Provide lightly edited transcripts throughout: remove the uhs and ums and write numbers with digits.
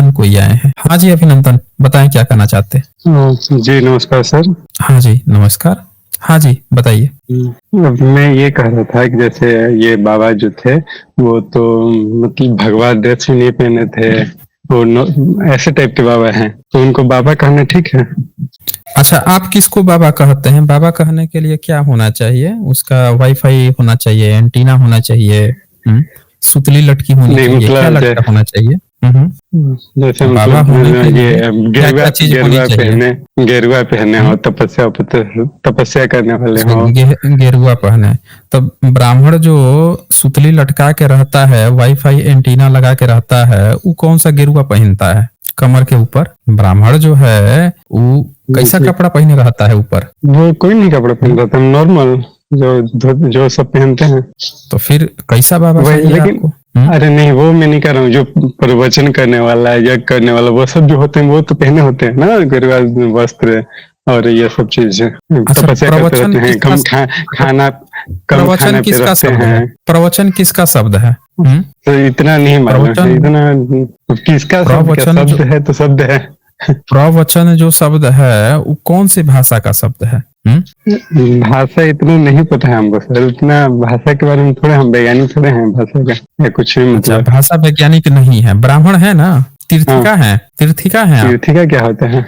अभिनंदन कोई आए हैं। हाँ जी अभिनंदन, बताएं क्या कहना चाहते हैं। जी नमस्कार सर। हाँ जी नमस्कार। हाँ जी बताइए। अब मैं ये कह रहा था कि जैसे ये बाबा जो थे वो तो मतलब भगवा ड्रेस भी नहीं पहने थे, वो ऐसे टाइप के बाबा हैं, तो उनको बाबा कहना ठीक है? अच्छा, आप किसको बाबा कहते हैं? बाबा कहने के लिए क्या होना चाहिए? उसका वाईफाई होना चाहिए, एंटीना होना चाहिए, सुतली लटकी होनी नहीं चाहिए, क्या मतलब लटका होना चाहिए? जैसे बाबा मतलब होने के लिए ये क्या गेरुआ क्या चीज होनी गेरुआ चाहिए? पहने, गेरुआ पहने हो, तपस्या करने वाले अच्छा, हो। गेरुआ पहने। तब ब्राह्मण जो सुतली लटका के रहता है, वाईफाई एंटीना लगा के रहता है, वो कौन सा गेरुआ पहनता है कमर के ऊपर? ब्राह्मण जो है वो कैसा कपड़ा पहने रहता है ऊपर? वो कोई नहीं कपड़ा पहन रहा था, नॉर्मल जो सब पहनते हैं। तो फिर कैसा बाबा वही, चाहिए लेकिन आपको? अरे नहीं, वो मैं नहीं कर रहा हूँ। जो प्रवचन करने वाला है, यज्ञ करने वाला, वो सब जो होते हैं वो तो पहने होते हैं ना, गेरुआ वस्त्र और ये सब चीज। अच्छा, तपस्या करते प्रवचन रहते हैं, खाना कम प्रवचन खाने पे किसका रखते शब्द है? हैं। प्रवचन किसका शब्द है? तो इतना नहीं मालूम है, प्रवचन इतना किसका शब्द, क्या प्रवचन जो शब्द है तो शब्द है। प्रवचन जो शब्द है वो कौन सी भाषा का शब्द है? भाषा इतना नहीं पता है हमको सर, इतना भाषा के बारे में थोड़े हम वैज्ञानिक थोड़े हैं भाषा का या कुछ भी अच्छा, मतलब। भाषा वैज्ञानिक नहीं है, ब्राह्मण है ना, हाँ, तीर्थिका है, तीर्थिका है आप। तीर्थिका क्या होता है?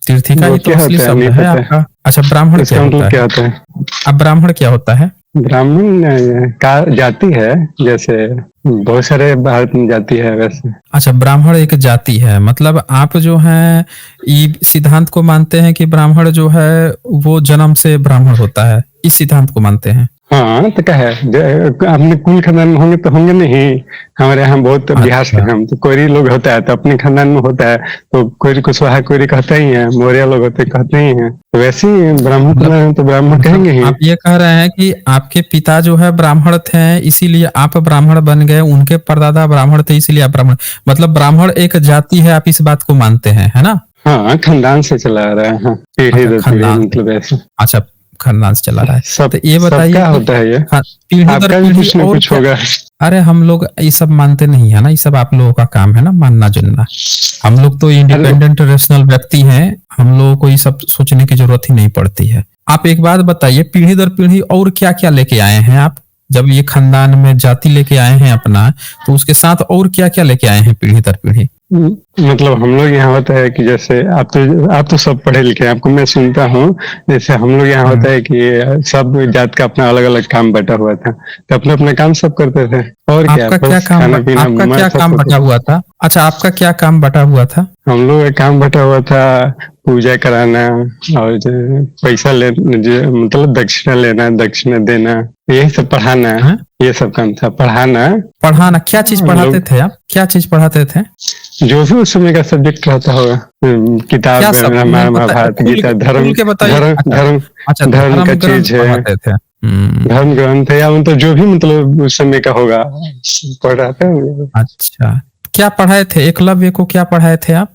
तीर्थिका वो ही तो क्या असली होता है शब्द नहीं है पता है। आपका। अच्छा, ब्राह्मण क्या इसका होता मतलब क्या है? होता है? अब ब्राह्मण क्या होता है? ब्राह्मण का जाति है, जैसे बहुत सारे भारत में जाति है वैसे। अच्छा, ब्राह्मण एक जाति है, मतलब आप जो है ये सिद्धांत को मानते हैं कि ब्राह्मण जो है वो जन्म से ब्राह्मण होता है, इस सिद्धांत को मानते हैं? हाँ तो क्या है, अपने कुल खानदान में होंगे तो होंगे नहीं। हमारे यहाँ बहुत बिहार से अच्छा हम तो कोयरी लोग होता है, तो अपने खानदान में होता है तो कोयरी कुशवाहा कोयरी कहते ही है, मौर्य लोग होते कहते ही हैं, तो वैसे ही ब्राह्मण मतलब खानदान में तो ब्राह्मण मतलब कहेंगे ही। आप ये कह रहे हैं कि आपके पिता जो है ब्राह्मण थे इसीलिए आप ब्राह्मण बन गए, उनके परदादा ब्राह्मण थे इसीलिए आप ब्राह्मण, मतलब ब्राह्मण एक जाति है, आप इस बात को मानते हैं, है ना? हाँ, खानदान से चला आ रहा है, हाँ, पीढ़ी अच्छा, दर पीढ़ी खानदान से। मतलब ऐसे। अच्छा, खानदान से चला रहा है। तो ये बताइए सबका कि होता है ये। पीढ़ी दर आपका भी पीढ़ी कुछ न और कुछ क्या? होगा। अरे हम लोग ये सब मानते नहीं है ना, ये सब आप लोगों का काम है ना मानना जुनना। हम लोग तो अरे इंडिपेंडेंट रेशनल व्यक्ति हैं, हम लोगों को ये सब सोचने की जरूरत ही नहीं पड़ती है। आप एक बात बताइए, पीढ़ी दर पीढ़ी और क्या क्या लेके आए हैं आप? जब ये खानदान में जाति लेके आए हैं अपना, तो उसके साथ और क्या क्या लेके आए हैं पीढ़ी दर पीढ़ी? मतलब हम लोग यहाँ होता है कि जैसे आप तो सब पढ़े लिखे हैं, आपको मैं सुनता हूँ। जैसे हम लोग यहाँ होता है कि सब जात का अपना अलग अलग काम बटा हुआ था, तो अपना अपना काम सब करते थे। और क्या, बस खाना पीना मैं सब काम बटा करता था। हुआ था? अच्छा, आपका क्या काम बटा हुआ था? हम लोग का काम बटा हुआ था पूजा कराना और पैसा ले, मतलब दक्षिणा लेना, दक्षिणा देना, यही सब, पढ़ाना, हाँ? ये सब काम था, पढ़ाना। पढ़ाना क्या चीज हम पढ़ाते लोग थे आप? क्या चीज पढ़ाते थे? जो भी उस समय का सब्जेक्ट रहता होगा, क्या किताब, सब नहीं रामायण पता, महाभारत गीता, खुल के बताइए। धर्म अच्छा, धर्म अच्छा, धर्म का धर्म ग्रंथ चीज है, पढ़ाते थे। धर्म ग्रंथ है, या मतलब जो भी मतलब उस समय का होगा पढ़ रहा था। अच्छा, क्या पढ़ाए थे? एकलव्य को क्या पढ़ाए थे आप?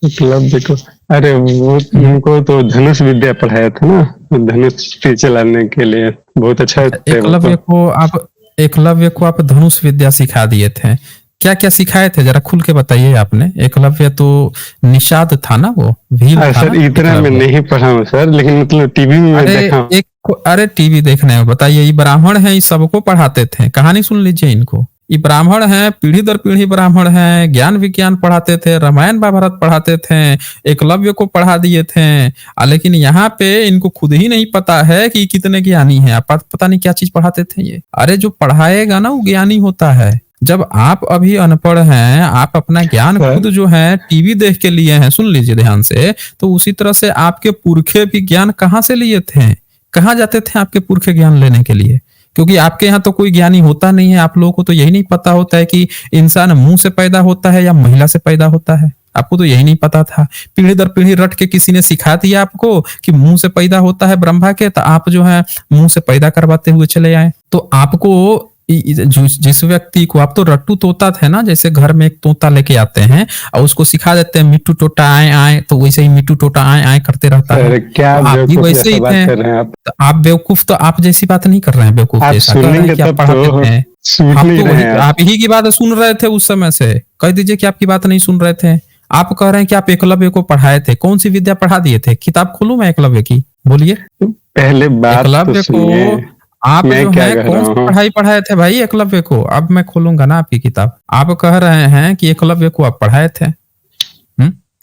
मतलब देखो, अरे वो उनको तो धनुष विद्या पढ़ाया था ना, धनुष तीर चलाने के लिए बहुत अच्छा अच्छा, थे वो तो। एकलव्य को आप धनुष विद्या सिखा दिए थे? क्या क्या सिखाए थे जरा खुल के बताइए आपने। एकलव्य तो निषाद था ना, वो भील था सर ना इतना मैं एकलव्य। नहीं पढ़ा हूँ सर, लेकिन मतलब टीवी में मैं अरे देखा हूँ। अरे टीवी देखने में बताइए, ये ब्राह्मण है, ये सबको पढ़ाते थे, कहानी सुन लीजिए इनको। ये ब्राह्मण है, पीढ़ी दर पीढ़ी ब्राह्मण है, ज्ञान विज्ञान पढ़ाते थे, रामायण महाभारत पढ़ाते थे, एकलव्य को पढ़ा दिए थे। लेकिन यहाँ पे इनको खुद ही नहीं पता है कि कितने ज्ञानी है, पता नहीं क्या चीज पढ़ाते थे ये। अरे जो पढ़ाएगा ना वो ज्ञानी होता है। जब आप अभी अनपढ़ हैं, आप अपना ज्ञान खुद जो है टीवी देख के लिए हैं, सुन लीजिए ध्यान से, तो उसी तरह से आपके पुरखे भी ज्ञान कहाँ से लिए थे? कहाँ जाते थे आपके पुरखे ज्ञान लेने के लिए? क्योंकि आपके यहाँ तो कोई ज्ञानी होता नहीं है, आप लोगों को तो यही नहीं पता होता है कि इंसान मुंह से पैदा होता है या महिला से पैदा होता है। आपको तो यही नहीं पता था, पीढ़ी दर पीढ़ी रट के किसी ने सिखा दिया आपको कि मुंह से पैदा होता है ब्रह्मा के, तो आप जो है मुंह से पैदा करवाते हुए चले आए। तो आपको जिस व्यक्ति को, आप तो रट्टू तोता थे ना, जैसे घर में एक तोता लेके आते हैं और उसको सिखा देते हैं मिट्टू टोटा आए आए, तो वैसे ही मिट्टू टोटा आए आए करते रहता है। क्या तो आप भी बेवकूफ वैसे ही बात थे। कर रहे हैं आप? तो आप बेवकूफ, तो आप जैसी बात नहीं कर रहे हैं, बेवकूफ आप जैसा कह रहे सुनेंगे हैं कि आप तब पढ़ाते तो, थे। सुन आप नहीं तो रहे वही हैं आप ही की बात सुन रहे थे उस समय से, कह दीजिए कि आपकी बात नहीं सुन रहे थे। आप कह रहे हैं कि आप एकलव्य को पढ़ाए थे, कौन सी विद्या पढ़ा दिए थे? किताब खोलूं मैं एकलव्य की, बोलिए। पहले बात तो एकलव्य सुनिए, को आप मैं जो क्या है कह कौन रहा सी हूँ। पढ़ाई पढ़ाए थे भाई एकलव्य को? अब मैं खोलूंगा ना आपकी किताब। आप कह रहे हैं कि एकलव्य को आप पढ़ाए थे।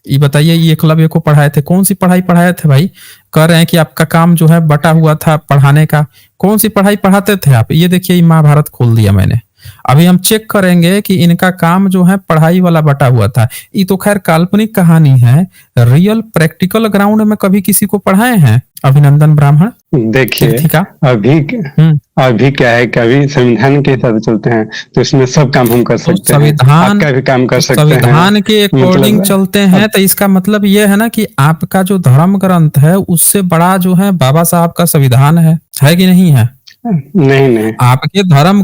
ये बताइए, ये एकलव्य को पढ़ाए थे, कौन सी पढ़ाई पढ़ाए थे भाई? कह रहे हैं कि आपका काम जो है बटा हुआ था पढ़ाने का, कौन सी पढ़ाई पढ़ाते थे आप? ये देखिए, ये महाभारत खोल दिया मैंने। अभी हम चेक करेंगे कि इनका काम जो है पढ़ाई वाला बटा हुआ था। ये तो खैर काल्पनिक कहानी है, रियल प्रैक्टिकल ग्राउंड में कभी किसी को पढ़ाए हैं अभिनंदन ब्राह्मण देखिए, तीर्थिका? अभी हम्म अभी क्या है कि अभी संविधान के हिसाब से चलते हैं, तो इसमें सब काम हम कर तो सकते हैं, संविधान आपका भी काम कर तो सकते हैं। संविधान के अकॉर्डिंग मतलब चलते हैं, तो इसका मतलब ये है ना कि आपका जो धर्म ग्रंथ है उससे बड़ा जो है बाबा साहब का संविधान है कि नहीं है? नहीं नहीं, आपके धर्म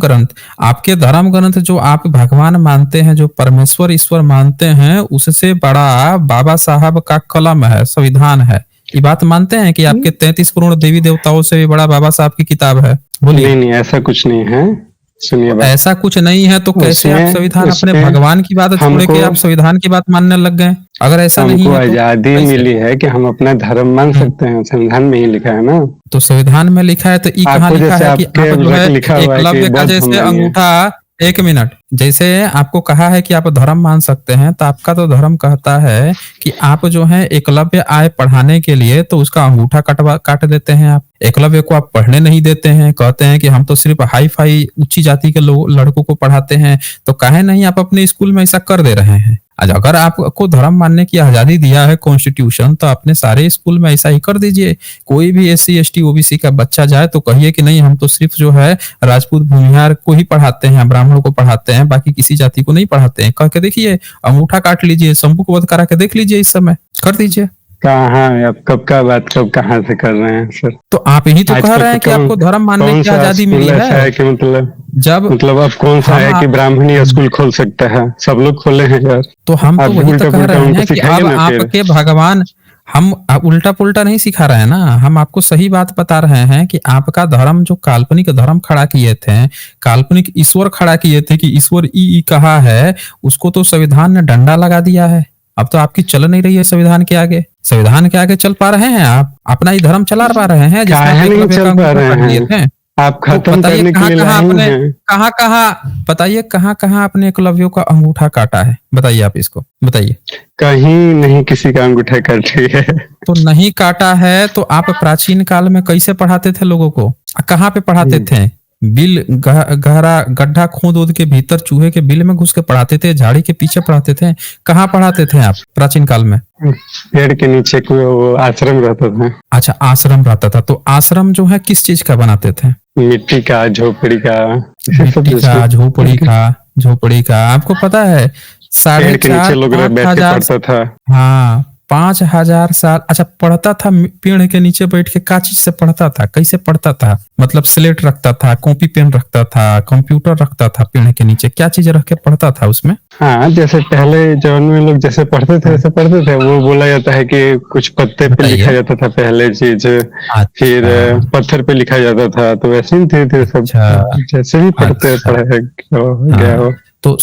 ग्रंथ जो आप भगवान मानते हैं, जो परमेश्वर ईश्वर मानते हैं, उससे बड़ा बाबा साहब का कलम है, संविधान है। ये बात मानते हैं कि आपके 33 करोड़ देवी देवताओं से भी बड़ा बाबा साहब की किताब है? बोलिए। नहीं नहीं, ऐसा कुछ नहीं है। सुनिए बात, ऐसा कुछ नहीं है तो कैसे आप उसमें संविधान, अपने उसमें भगवान की बात छोड़ हमको के आप संविधान की बात मानने लग गए? अगर ऐसा नहीं हमको है तो आजादी कैसे? मिली है कि हम अपना धर्म मान सकते हैं, संविधान में ही लिखा है ना। तो संविधान में लिखा है, तो ये कहाँ आपको लिखा जैसे है कि आपके आप जो है लिखा हुआ है कि एकलव्य का बौद्ध धर्म जैसे नहीं है। अंगूठा, एक मिनट, जैसे आपको कहा है कि आप धर्म मान सकते हैं, तो आपका तो धर्म कहता है कि आप जो है एकलव्य आए पढ़ाने के लिए, तो उसका अंगूठा काट देते हैं आप। एकलव्य को आप पढ़ने नहीं देते हैं, कहते हैं कि हम तो सिर्फ हाई फाई उच्ची जाति के लोग लड़कों को पढ़ाते हैं। तो काहे नहीं आप अपने स्कूल में ऐसा कर दे रहे हैं? आज अगर आपको धर्म मानने की आजादी दिया है कॉन्स्टिट्यूशन, तो अपने सारे स्कूल में ऐसा ही कर दीजिए। कोई भी SC ST OBC का बच्चा जाए तो कहिए कि नहीं, हम तो सिर्फ जो है राजपूत भूमिहार को ही पढ़ाते हैं, ब्राह्मणों को पढ़ाते हैं, बाकी किसी जाति को नहीं पढ़ाते हैं। कह के देखिए, अंगूठा काट लीजिए, शंभू को वध करा के देख लीजिए, इस समय कर दीजिए। कहाँ है आप, कब का बात कब कहाँ से कर रहे हैं सर? तो आप ही तो आज कह तक रहे हैं कि कौन आपको धर्म मानने कौन की सा आजादी स्कूल मिली ऐसा है है। कि जब मतलब अब कौन सा है कि ब्राह्मण ही स्कूल खोल सकता है? सब लोग खोले हैं यार। तो हम आप तो भी वही तो उल्टा कह पुल्टा रहे उनको हैं कि सिखाइए अब ना फिर। आपके भगवान, हम उल्टा पुल्टा नहीं सिखा रहे हैं ना, हम आपको सही बात बता रहे हैं कि आपका धर्म जो काल्पनिक धर्म खड़ा किए थे, काल्पनिक ईश्वर खड़ा किए थे कि ईश्वर ई कहा है, उसको तो संविधान ने डंडा लगा दिया है। अब तो आपकी चल नहीं रही है संविधान के आगे। संविधान के आगे चल पा रहे हैं आप? अपना ही धर्म चला पा रहे हैं जिसमें आप काहे नहीं एकलव्य का चल पा अंगूठा रहे काट लिए हैं? थे? आप तो खत्म बताइए करने के कहाँ लिए कहाँ लाए आपने, हैं। बताइए कहाँ कहाँ आपने एकलव्यों का अंगूठा काटा है? बताइए, आप इसको बताइए। कहीं नहीं किसी का अंगूठा काट रही है। तो नहीं काटा है तो आप प्राचीन काल में कैसे पढ़ाते थे लोगों को? कहाँ पे पढ़ाते थे? बिल गहरा गड्ढा खोद के भीतर चूहे के बिल में घुस के पढ़ाते थे, झाड़ी के पीछे पढ़ाते थे? कहाँ पढ़ाते थे आप प्राचीन काल में? पेड़ के नीचे कोई वो आश्रम रहता था। अच्छा, आश्रम रहता था। तो आश्रम जो है किस चीज का बनाते थे? मिट्टी का, झोपड़ी का, मिट्टी का, झोपड़ी का। आपको पता है पेड़ के नीचे 4,500 लोग बैठ के 5,000, पढ़ता था। हाँ 5,000 साल। अच्छा, पढ़ता था पेड़ के नीचे बैठ के? का चीज से पढ़ता था, कैसे पढ़ता था? मतलब स्लेट रखता था, कॉपी पेन रखता था, कंप्यूटर रखता था पेड़ के नीचे, क्या चीज रख के पढ़ता था उसमें? हाँ, जैसे पहले जमाने में लोग जैसे पढ़ते थे वैसे पढ़ते थे। वो बोला जाता है कि कुछ पत्ते पे बताइए। लिखा जाता था पहले चीज, फिर अच्छा पत्थर पे लिखा जाता था। तो वैसे ही धीरे धीरे सब अच्छा जैसे भी पढ़ते अच्छा। पढ़े गया हो। तो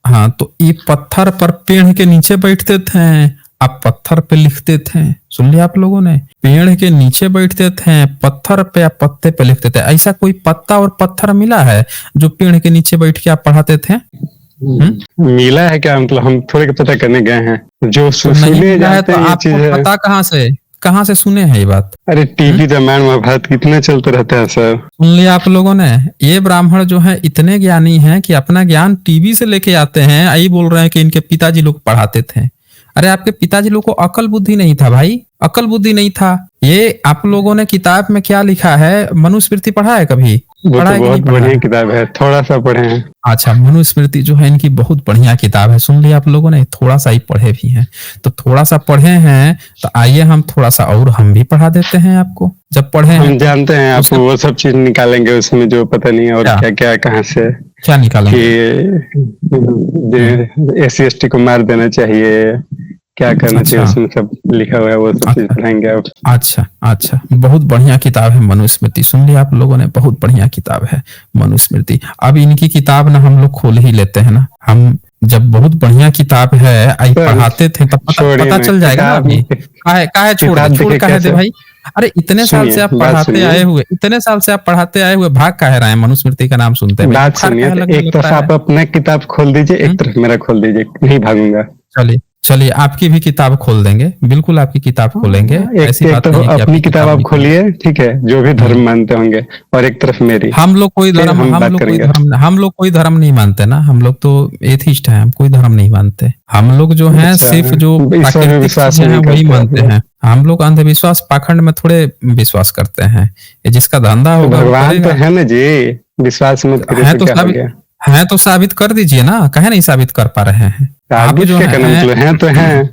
हाँ, तो ये पत्थर पर पेड़ के नीचे बैठते थे, आप पत्थर पे लिखते थे। सुन लिया आप लोगों ने? पेड़ के नीचे बैठते थे, पत्थर पे या पत्ते पे लिखते थे। ऐसा कोई पत्ता और पत्थर मिला है जो पेड़ के नीचे बैठ के आप पढ़ाते थे? मिला है क्या? मतलब हम थोड़े के पता करने गए हैं, जो तो नहीं सुने मिला है जाते तो हैं ये चीज आपको है। पता कहाँ से सुने हैं ये बात? अरे टीवी रामायण महाभारत कितना चलता रहता है सर। सुन लिया आप लोगों ने? ये ब्राह्मण जो है इतने ज्ञानी हैं कि अपना ज्ञान टीवी से लेके आते हैं। आई बोल रहे हैं कि इनके पिताजी लोग पढ़ाते थे। अरे आपके पिताजी लोग को अकल बुद्धि नहीं था भाई, अकल बुद्धि नहीं था। ये आप लोगों ने किताब में क्या लिखा है? मनुस्मृति पढ़ा है कभी? वो पढ़ा तो है कि बहुत नहीं पढ़ा बढ़िया है? किताब है, थोड़ा सा पढ़े हैं। अच्छा, मनुस्मृति जो है इनकी बहुत बढ़िया किताब है। सुन लिया आप लोगों ने? थोड़ा सा ही पढ़े भी हैं। तो थोड़ा सा पढ़े हैं तो आइए हम थोड़ा सा और हम भी पढ़ा देते हैं आपको। जब पढ़े हैं हम तो जानते हैं आप वो सब चीज निकालेंगे उसमें जो पता नहीं और क्या क्या कहाँ से क्या निकालेंगे? कि SC ST को मार देना चाहिए, क्या करना चाहिए, अच्छा। उसमें सब लिखा हुआ है। वो सब चीज पढ़ाएंगे आप। अच्छा, बहुत बढ़िया किताब है मनुस्मृति। सुन लिया आप लोगों ने? बहुत बढ़िया किताब है मनुस्मृति। अब इनकी किताब ना हम लोग खोल ही लेते हैं ना, हम जब बहुत बढ़िया किताब है आई सर पढ़ाते थे तब छोड़िए पता ना चल जाएगा ना अभी। किताब, काहे छोड़ दे, किताब छोड़ देखे काहे दे कैसे, भाई। अरे इतने साल से सुनिए आप बात पढ़ाते सुनिए, आए हुए, इतने साल से आप पढ़ाते आए हुए भाग काहे रहे हैं मनुस्मृति का नाम सुनते हैं भाई, बात बुखार सुनिए। काहे तो लगने एक तरफ लगता है। आप अपना किताब खोल दीजिए, हम्म? एक तरफ मेरा खोल दीजिए, नहीं भागूंगा। चलिए चलिए आपकी भी किताब खोल देंगे, बिल्कुल आपकी किताब खोलेंगे, एक ऐसी एक बात तरफ नहीं है कि अपनी आपकी किताब किताब आप नहीं खोलेंगे। खोलिए, ठीक है, जो भी धर्म हम्म। मानते होंगे, और एक तरफ मेरी, हम लोग कोई फिर धर्म, हम हम बात लोग कोई करेंगे। धर्म, हम लोग कोई धर्म नहीं मानते ना, हम लोग तो एथिस्ट हैं, हम कोई धर्म नहीं मानते। हम लोग जो हैं अच्छा, सिर्फ जो ईश्वर में प्राकृतिक विश्वास चीजें हैं नहीं वही करते आप मानते लोग। हैं। हम लोग अंधविश्वास पाखंड में थोड़े विश्वास करते हैं, ये जिसका धंधा तो होगा वो भगवान तो करेगा। है ना जी, विश्वास मत करिए है तो तो क्या हो साबित, गया। है तो साबित कर दीजिए ना, कहे नहीं साबित कर पा रहे हैं आप साबित जो क्या करना, हैं। मतलब है तो है,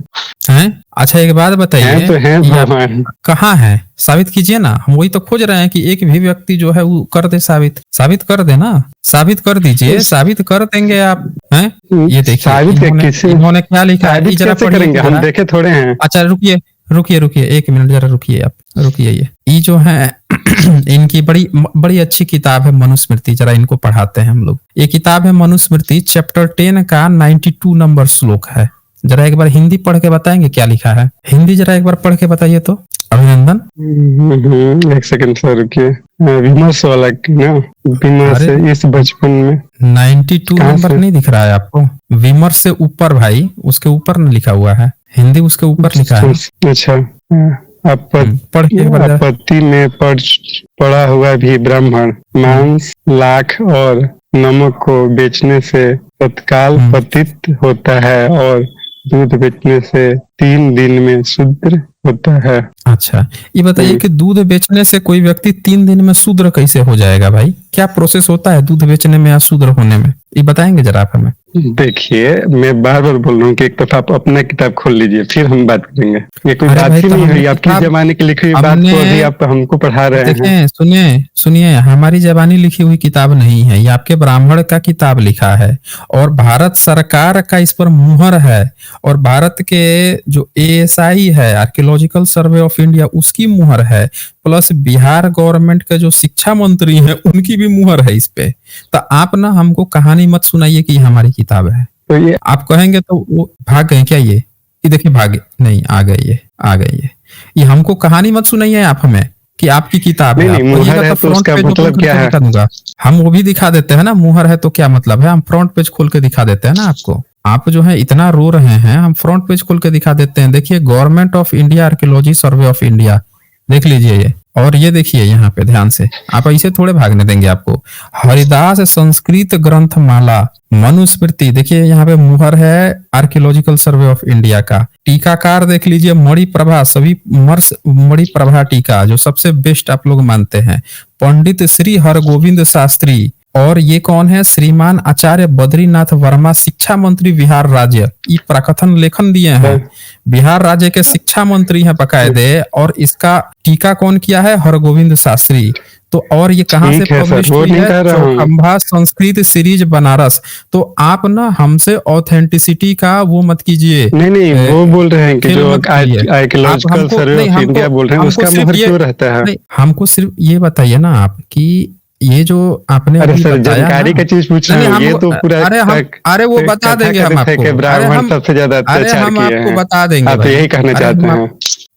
हैं? अच्छा एक बात बताइए तो है कि आप भगवान। कहाँ हैं, साबित कीजिए ना, हम वही तो खोज रहे हैं कि एक भी व्यक्ति जो है वो कर दे साबित, साबित कर दे ना, साबित कर दीजिए, साबित कर देंगे आप हैं। ये देखिए साबित इन्होंने किसी, इन्होंने क्या लिखा है, ये साबित जरा कैसे पढ़िए करेंगे, तो हम जरा। देखे थोड़े हैं। अच्छा रुकिए, रुकिए रुकिए एक मिनट जरा रुकिए आप, रुकिए ये जो है इनकी बड़ी बड़ी अच्छी किताब है मनुस्मृति, जरा इनको पढ़ाते हैं हम लोग। ये किताब है मनुस्मृति, चैप्टर 10 का 92 नंबर श्लोक है। जरा एक बार हिंदी पढ़ के बताएंगे क्या लिखा है, हिंदी जरा एक बार पढ़ के बताइए तो अभिनंदन। एक सेकंड सर रुकिए, विमर्श वाला की ना, विमर्श अरे से इस बचपन में 92 कहाँ नंबर से? नहीं दिख रहा है आपको, विमर्श से ऊपर भाई, उसके ऊपर न लिखा हुआ है, हिंदी उसके ऊपर लिखा है। अच्छा, पढ़ के एक बार जरा। आपत्ति में पड़ा हुआ भी ब्राह्मण मांस, लाख और नमक को बेचने से तत्काल पतित होता है, और दूध बेचने से 3 दिन में शूद्र होता है। अच्छा ये बताइए कि दूध बेचने से कोई व्यक्ति 3 दिन में शूद्र कैसे हो जाएगा भाई, क्या प्रोसेस होता है दूध बेचने में या शूद्र होने में, ये बताएंगे जरा आप हमें। देखिए मैं बार बार बोल रहा हूँ कि एक तरफ आप अपना किताब खोल लीजिए, फिर हम बात करेंगे। ये कोई अरे बात भाई ही तो नहीं हमने हुई, आपकी किताब, जमाने की लिखी हुई बात को अभी आप हमको पढ़ा रहे हैं। देखें सुनिए सुनिए, हमारी जबानी लिखी हुई किताब नहीं है, ये आपके ब्राह्मण का किताब लिखा है, और भारत सरकार का इस पर मुहर है, और भारत के जो ASI है, आर्कियोलॉजिकल सर्वे ऑफ इंडिया, उसकी मुहर है, प्लस बिहार गवर्नमेंट के जो शिक्षा मंत्री हैं उनकी भी मुहर है इस पे। तो आप ना हमको कहानी मत सुनाइए कि ये हमारी किताब है, तो ये आप कहेंगे तो वो भाग गए क्या, ये देखिए भागे नहीं, आ गए ये, आ गए ये हमको कहानी मत सुनाइए आप हमें कि आपकी किताब है। नहीं, आप मुहर कहिएगा है तो तो फ्रंट उसका पेज मतलब ओपन क्या करके है? दिखा दूंगा, हम वो भी दिखा देते हैं ना, मुहर है तो क्या मतलब है, हम फ्रंट पेज खोल के दिखा देते हैं ना आपको। आप जो है इतना रो रहे हैं, हम फ्रंट पेज खोल के दिखा देते हैं। देखिए government of India archaeology survey of India, देख लीजिए ये, और ये देखिए यहाँ पे ध्यान से, आप ऐसे थोड़े भागने देंगे आपको। हरिदास संस्कृत ग्रंथ माला मनुस्मृति, देखिए यहाँ पे मुहर है आर्कियोलॉजिकल सर्वे ऑफ इंडिया का। टीकाकार देख लीजिए मणि प्रभा, सभी मणि प्रभा टीका जो सबसे बेस्ट आप लोग मानते हैं, पंडित श्री हरगोविंद शास्त्री। और ये कौन है, श्रीमान आचार्य बद्रीनाथ वर्मा, शिक्षा मंत्री बिहार राज्य, ये प्रकथन लेखन दिए हैं, बिहार राज्य के शिक्षा मंत्री हैं बकायदे, और इसका टीका कौन किया है, हरगोविंद शास्त्री। तो और ये कहाँ से पब्लिश हुई है, चौखंबा संस्कृत सीरीज बनारस। तो आप ना हमसे ऑथेंटिसिटी का वो मत कीजिए। नहीं वो बोल रहे हैं कि जो आर्कियोलॉजिकल सर्वे ऑफ इंडिया बोल रहे हैं उसका मुहर क्यों रहता है? नहीं, हमको सिर्फ ये बताइए ना आप कि ये जो आपने अरे सर जानकारी का चीज पूछ रहे हैं, ये तो पूरा अरे वो बता देंगे हम आपको, ब्राह्मण सबसे ज्यादा अत्याचार किए हैं, आपको बता देंगे, आप यही कहना चाहते हैं?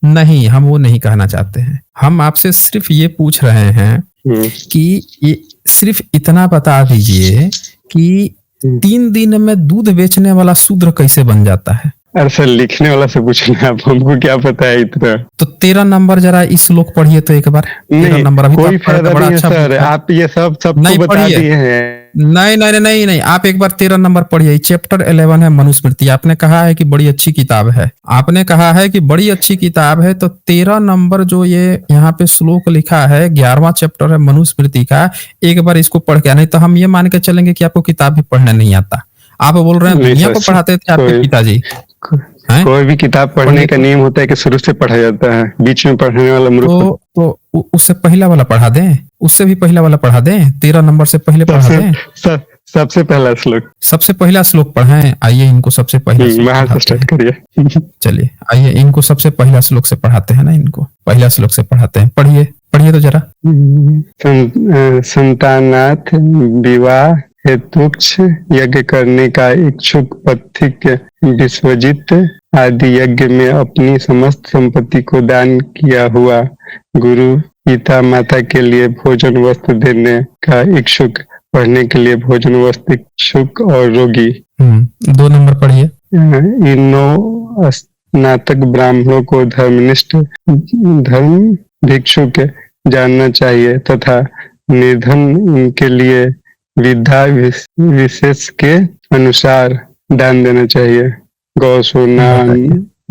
नहीं हम वो नहीं कहना चाहते हैं, हम आपसे सिर्फ ये पूछ रहे हैं कि ये सिर्फ इतना बता दीजिए कि 3 दिन में दूध बेचने वाला शूद्र कैसे बन जाता है। अरे सर लिखने वाला से पूछना, आप हमको क्या पता है इतना। तो 13 नंबर जरा इस श्लोक पढ़िए तो एक बार। 13 नंबर अभी कोई तो फायदा बड़ा नहीं अच्छा सर, आप ये सब सबको बता दिए हैं। नहीं, आप एक बार 13 नंबर पढ़िए, चैप्टर 11 है मनुस्मृति। आपने कहा है कि बड़ी अच्छी किताब है, आपने कहा है कि बड़ी अच्छी किताब है, तो 13 नंबर जो ये यहाँ पे श्लोक लिखा है, 11वां चैप्टर है मनुस्मृति का, एक बार इसको पढ़ के, नहीं तो हम ये मान के चलेंगे कि आपको किताब भी पढ़ना नहीं आता। आप बोल रहे हैं दुनिया को पढ़ाते थे आपके पिताजी। कोई भी किताब पढ़ने का नियम होता है कि शुरू से पढ़ा जाता है, बीच में पढ़ने वाला मूर्ख। तो उससे पहला वाला पढ़ा दें, उससे भी पहला वाला पढ़ा दें, 13 नंबर से पहले पढ़ा दें। सबसे पहला श्लोक, सबसे पहला श्लोक पढ़ाएं। आइए इनको सबसे पहला स्टार्ट करिए। चलिए आइए इनको सबसे पहला श्लोक से पढ़ाते हैं ना, इनको पहला श्लोक से पढ़ाते हैं। पढ़िए तो जरा। संतानाथ विवाह हेतुक्ष यज्ञ करने का इच्छुक पथिक विश्वजित आदि यज्ञ में अपनी समस्त संपत्ति को दान किया हुआ, गुरु पिता माता के लिए भोजन वस्त्र देने का इच्छुक, पढ़ने के लिए भोजन वस्त्र इच्छुक और रोगी। 2 नंबर पढ़िए। इन स्नातक ब्राह्मणों को धर्मनिष्ठ धर्म भिक्षुक जानना चाहिए तथा निर्धन उनके लिए विधा विशेष के अनुसार दान देना चाहिए, गौ सोना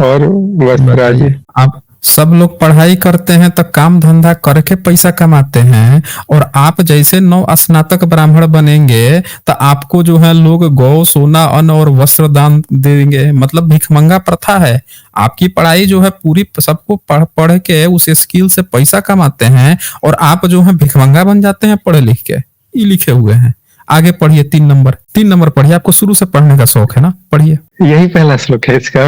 और वस्त्र आदि। आप सब लोग पढ़ाई करते हैं तो काम धंधा करके पैसा कमाते हैं, और आप जैसे 9 स्नातक ब्राह्मण बनेंगे तो आपको जो है लोग गौ सोना अन्न और वस्त्र दान देंगे। मतलब भिखमंगा प्रथा है। आपकी पढ़ाई जो है पूरी सबको पढ़ के उस स्किल से पैसा कमाते हैं, और आप जो है भिखमंगा बन जाते हैं पढ़े लिख के। ये लिखे हुए हैं। आगे पढ़िए। 3 नंबर पढ़िए। आपको शुरू से पढ़ने का शौक है ना, पढ़िए। यही पहला श्लोक है इसका।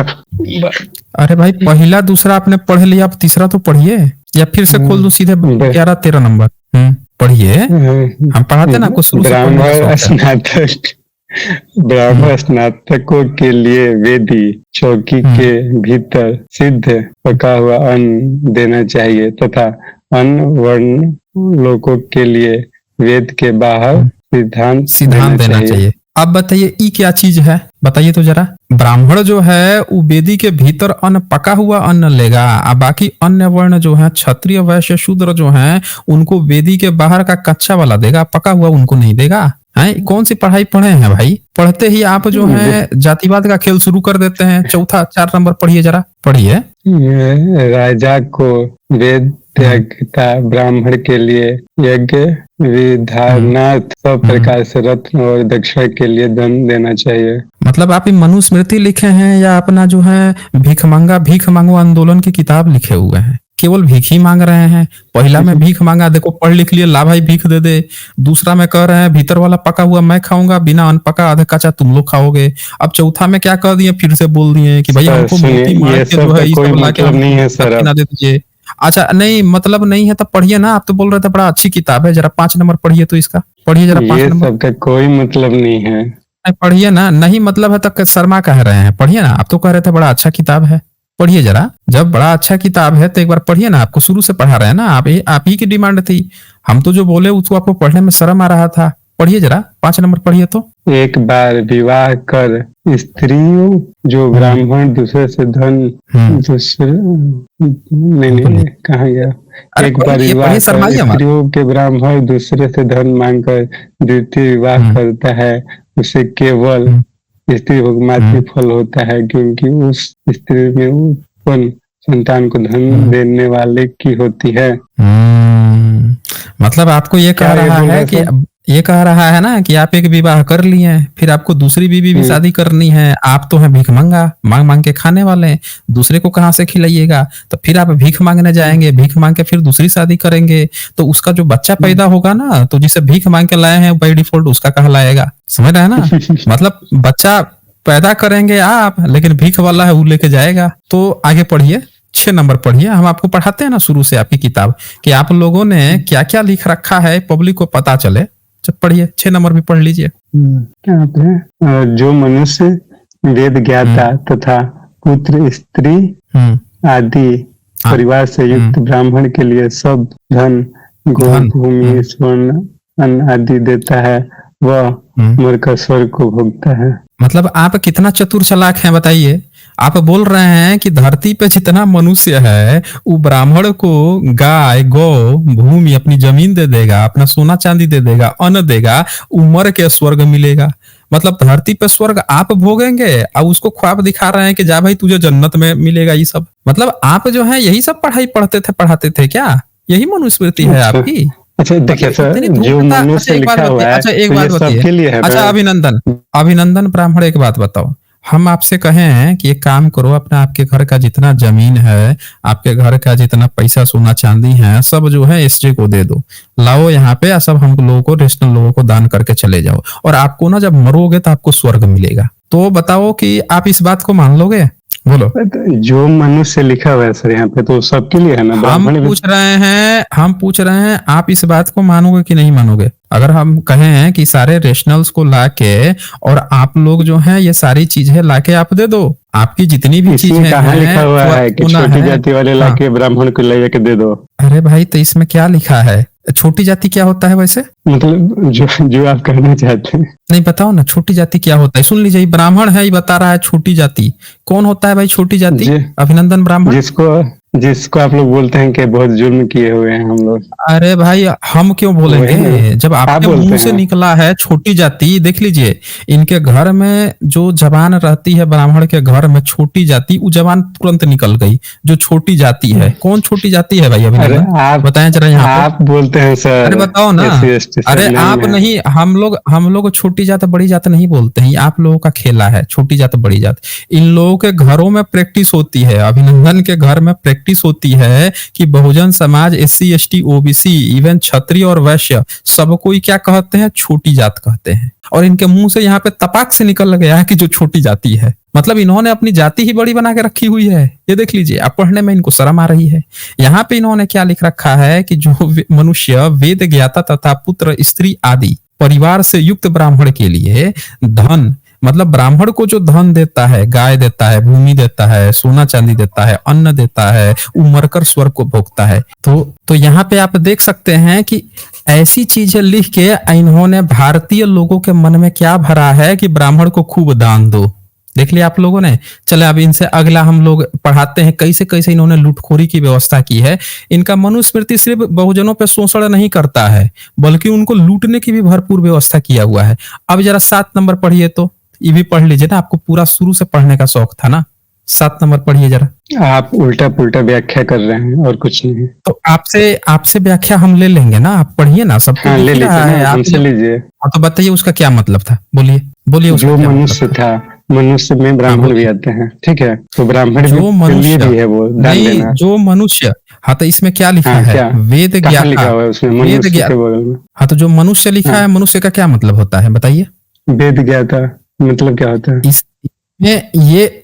अरे भाई पहला दूसरा आपने पढ़ लिया, आप तीसरा तो पढ़िए, या फिर से खोल दो सीधे 11-13 नंबर। पढ़िए। हम पढ़ाते ना आपको शुरू से। ब्राह्मण स्नातकों के लिए वेदी चौकी के भीतर सिद्ध पका हुआ अन्न देना चाहिए तथा अन्न वर्ण लोगों के लिए वेद के बाहर सिद्धांत देना चाहिए। अब बताइए ई क्या चीज है, बताइए तो जरा। ब्राह्मण जो है वो वेदी के भीतर अन्न पका हुआ अन्न लेगा, और बाकी अन्य वर्ण जो है क्षत्रिय वैश्य शूद्र जो है उनको वेदी के बाहर का कच्चा वाला देगा, पका हुआ उनको नहीं देगा। हैं? कौन सी पढ़ाई पढ़े हैं भाई? पढ़ते ही आप जो है जातिवाद का खेल शुरू कर देते हैं। चौथा 4 नंबर पढ़िए जरा, पढ़िए। राजा को वेद त्यागता, ब्राह्मण के लिए यज्ञ विधानार्थ सब प्रकार से रत्न और दक्षिणा के लिए धन देना चाहिए। मतलब आप मनुस्मृति लिखे हैं या अपना जो है भीख मांगो आंदोलन की किताब लिखे हुए हैं? केवल भीख ही मांग रहे हैं। पहला में भीख मांगा, देखो पढ़ लिख लिए, ला भाई भीख दे दे। दूसरा में कह रहे हैं भीतर वाला पका हुआ मैं खाऊंगा, बिना अन्न पका आधा कच्चा तुम लोग खाओगे। अब चौथा में क्या कह दिए, फिर से बोल दिए कि भैया हमको मोती मार के जो है कोई मतलब नहीं है सर, दे दीजिए। अच्छा नहीं मतलब नहीं है तो पढ़िए ना। आप तो बोल रहे थे बड़ा अच्छी किताब है, जरा 5 नंबर पढ़िए तो इसका, पढ़िए जरा 5 नंबर। ये सबका कोई मतलब नहीं है। पढ़िए ना, नहीं मतलब है तो शर्मा कह रहे हैं, पढ़िए ना। आप तो कह रहे थे बड़ा अच्छा किताब है, पढ़िए जरा। जब बड़ा अच्छा किताब है तो एक बार पढ़िए ना। आपको शुरू से पढ़ा रहे हैं ना, आप ही की डिमांड थी। हम तो जो बोले उसको आपको पढ़ने में शर्म आ रहा था। पढ़िए जरा 5 नंबर पढ़िए तो। एक बार विवाह कर स्त्रियों जो ब्राह्मण दूसरे से धन नहीं कहा गया। एक बार विवाह कर स्त्रियों के ब्राह्मण दूसरे से धन मांगकर द्वितीय विवाह करता है, उसे केवल स्त्री भोगमात्री फल होता है, क्योंकि उस स्त्री में उत्पन्न संतान को धन देने वाले की होती है। मतलब आपको ये कह रहा है ना कि आप एक विवाह कर लिए, फिर आपको दूसरी बीवी भी शादी करनी है। आप तो हैं भीख मांग मांग के खाने वाले, दूसरे को कहाँ से खिलाइएगा? तो फिर आप भीख मांगने जाएंगे, भीख मांग के फिर दूसरी शादी करेंगे, तो उसका जो बच्चा पैदा होगा ना, तो जिसे भीख मांग के लाए हैं बाय डिफॉल्ट उसका कहलाएगा। समझ रहे हैं ना? मतलब बच्चा पैदा करेंगे आप, लेकिन भीख वाला है वो लेके जाएगा। तो आगे पढ़िए, 6 नंबर पढ़िए। हम आपको पढ़ाते हैं ना शुरू से आपकी किताब कि आप लोगों ने क्या क्या लिख रखा है, पब्लिक को पता चले। जब पढ़िए 6 नंबर भी पढ़ लीजिए। जो मनुष्य वेद ज्ञाता तथा पुत्र स्त्री आदि परिवार से युक्त ब्राह्मण के लिए सब धन भूमि स्वर्ण अन्न आदि देता है, वह मरकर स्वर्ग को भोगता है। मतलब आप कितना चतुर चालाक हैं बताइए। आप बोल रहे हैं कि धरती पे जितना मनुष्य है वो ब्राह्मण को गाय गौ भूमि अपनी जमीन दे देगा, अपना सोना चांदी दे देगा, अन्न देगा, उमर के स्वर्ग मिलेगा। मतलब धरती पे स्वर्ग आप भोगेंगे और उसको ख्वाब दिखा रहे हैं कि जा भाई तुझे जन्नत में मिलेगा। ये सब मतलब आप जो है यही सब पढ़ाई पढ़ाते थे क्या? यही मनुस्मृति है आपकी? अच्छा देखिए सर, जो मनुष्य लिखा हुआ है, अच्छा एक बात बताइए। अच्छा अभिनंदन ब्राह्मण, एक बात बताओ। हम आपसे कहें कि एक काम करो, अपना आपके घर का जितना जमीन है, आपके घर का जितना पैसा सोना चांदी है, सब जो है एसजे को दे दो, लाओ यहाँ पे, सब हम लोगों को रेशनल लोगों को दान करके चले जाओ, और आपको ना जब मरोगे तो आपको स्वर्ग मिलेगा। तो बताओ कि आप इस बात को मान लोगे? बोलो। जो मनुष्य लिखा हुआ है सर यहाँ पे, तो सबके लिए है ना? हम पूछ रहे हैं आप इस बात को मानोगे कि नहीं मानोगे? अगर हम कहें कि सारे रेशनल्स को लाके और आप लोग जो हैं ये सारी चीजें लाके आप दे दो, आपकी जितनी भी इसमें चीजें कहाँ लिखा हैं हुआ है कि होना छोटी है। जाति वाले हाँ, लाके ब्राह्मण को ले जाके दे दो? अरे भाई तो इसमें क्या लिखा है? छोटी जाति क्या होता है वैसे? मतलब जो आप कहना चाहते हैं। नहीं बताओ ना, छोटी जाति क्या होता है? सुन लीजिए, ये ब्राह्मण है, ये बता रहा है छोटी जाति। कौन होता है भाई छोटी जाति? जी अभिनंदन ब्राह्मण। जिसको आप लोग बोलते हैं कि बहुत जुल्म किए हुए हैं हम लोग, अरे भाई हम क्यों वही बोलेंगे? ना जब आप आपके बोलते मुंह से हैं। निकला है छोटी जाति, देख लीजिए इनके घर में जो जबान रहती है, ब्राह्मण के घर में छोटी जाति, वो जबान तुरंत निकल गई। जो छोटी जाति है, कौन छोटी जाति है भाई? अरे अभिनंदन बताएं जरा यहाँ पे। आप बोलते हैं अरे सर, बताओ ना। एस सी एस टी अरे सर, आप नहीं है। नहीं, हम लोग छोटी जात बड़ी जात नहीं बोलते हैं, ये आप लोगों का खेला है। छोटी जात बड़ी जात इन लोगों के घरों में प्रैक्टिस होती है। अभिनंदन के घर में प्रैक्टिस होती है कि Bahujan Samaj, SC ST OBC, even क्षत्रिय और वैश्य सबको ही क्या कहते हैं? छोटी जात कहते हैं। और इनके मुंह से यहाँ पे तपाक से निकल गया है कि जो छोटी जाति है, मतलब इन्होंने अपनी जाति ही बड़ी बना के रखी हुई है। ये देख लीजिए, अब पढ़ने में इनको शर्म आ रही है। यहाँ पे इन्होंने क्या लिख रखा है कि जो मनुष्य वेद ज्ञाता तथा पुत्र, स्त्री आदि परिवार से युक्त ब्राह्मण के लिए धन, मतलब ब्राह्मण को जो धन देता है, गाय देता है, भूमि देता है, सोना चांदी देता है, अन्न देता है, वो मरकर स्वर्ग को भोगता है। तो यहाँ पे आप देख सकते हैं कि ऐसी चीजें लिख के इन्होंने भारतीय लोगों के मन में क्या भरा है कि ब्राह्मण को खूब दान दो। देख लिया आप लोगों ने। चले अब इनसे अगला हम लोग पढ़ाते हैं कैसे कैसे इन्होंने लूटखोरी की व्यवस्था की है। इनका मनुस्मृति सिर्फ बहुजनों पे शोषण नहीं करता है, बल्कि उनको लूटने की भी भरपूर व्यवस्था किया हुआ है। अब जरा 7 नंबर पढ़िए, तो ये भी पढ़ लीजिए ना, आपको पूरा शुरू से पढ़ने का शौक था ना। 7 नंबर पढ़िए जरा। आप उल्टा पुल्टा व्याख्या कर रहे हैं और कुछ नहीं। तो आपसे व्याख्या हम ले लेंगे ना, आप पढ़िए ना, सब हाँ, कुछ ले दिख लीजिए रहा है ना, आप। हमसे लीजिए। हाँ तो बताइए उसका क्या मतलब था, बोलिए बोलिए उसका जो क्या मतलब मनुष्य था। था, मनुष्य में ब्राह्मण भी बोलिए। आते हैं, ठीक है? तो ब्राह्मण भी जो के लिए मनुष्य, भी है वो दान नहीं देना। जो मनुष्य, हाँ तो इसमें क्या लिखा हाँ, है? क्या वेद कहाँ लिखा ज्ञाता, हुआ है उसमें? वेद मनुष्य ज्ञाता। के बगल में। हाँ तो जो मनुष्य लिखा हाँ, है, मनुष्य का क्या मतलब होता है बताइए? वेद ज्ञाता मतलब क्या होता है? इसमें ये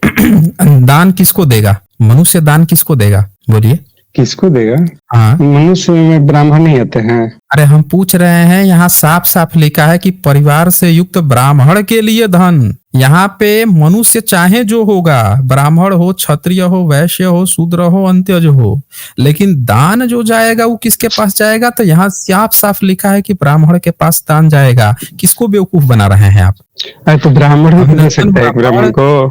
दान किसको देगा? मनुष्य दान किसको देगा बोलिए? किसको देगा? हाँ, मनुष्य में ब्राह्मण नहीं आते हैं। अरे हम पूछ रहे हैं, यहाँ साफ साफ लिखा है कि परिवार से युक्त ब्राह्मण के लिए धन। यहाँ पे मनुष्य चाहे जो होगा, ब्राह्मण हो, क्षत्रिय हो, वैश्य हो, शूद्र हो, अंत्यज हो, लेकिन दान जो जाएगा वो किसके पास जाएगा? तो यहाँ साफ साफ लिखा है कि ब्राह्मण के पास दान जाएगा। किसको बेवकूफ बना रहे हैं आप? अरे तो ब्राह्मण भी तो दे सकता है एक ब्राह्मण को।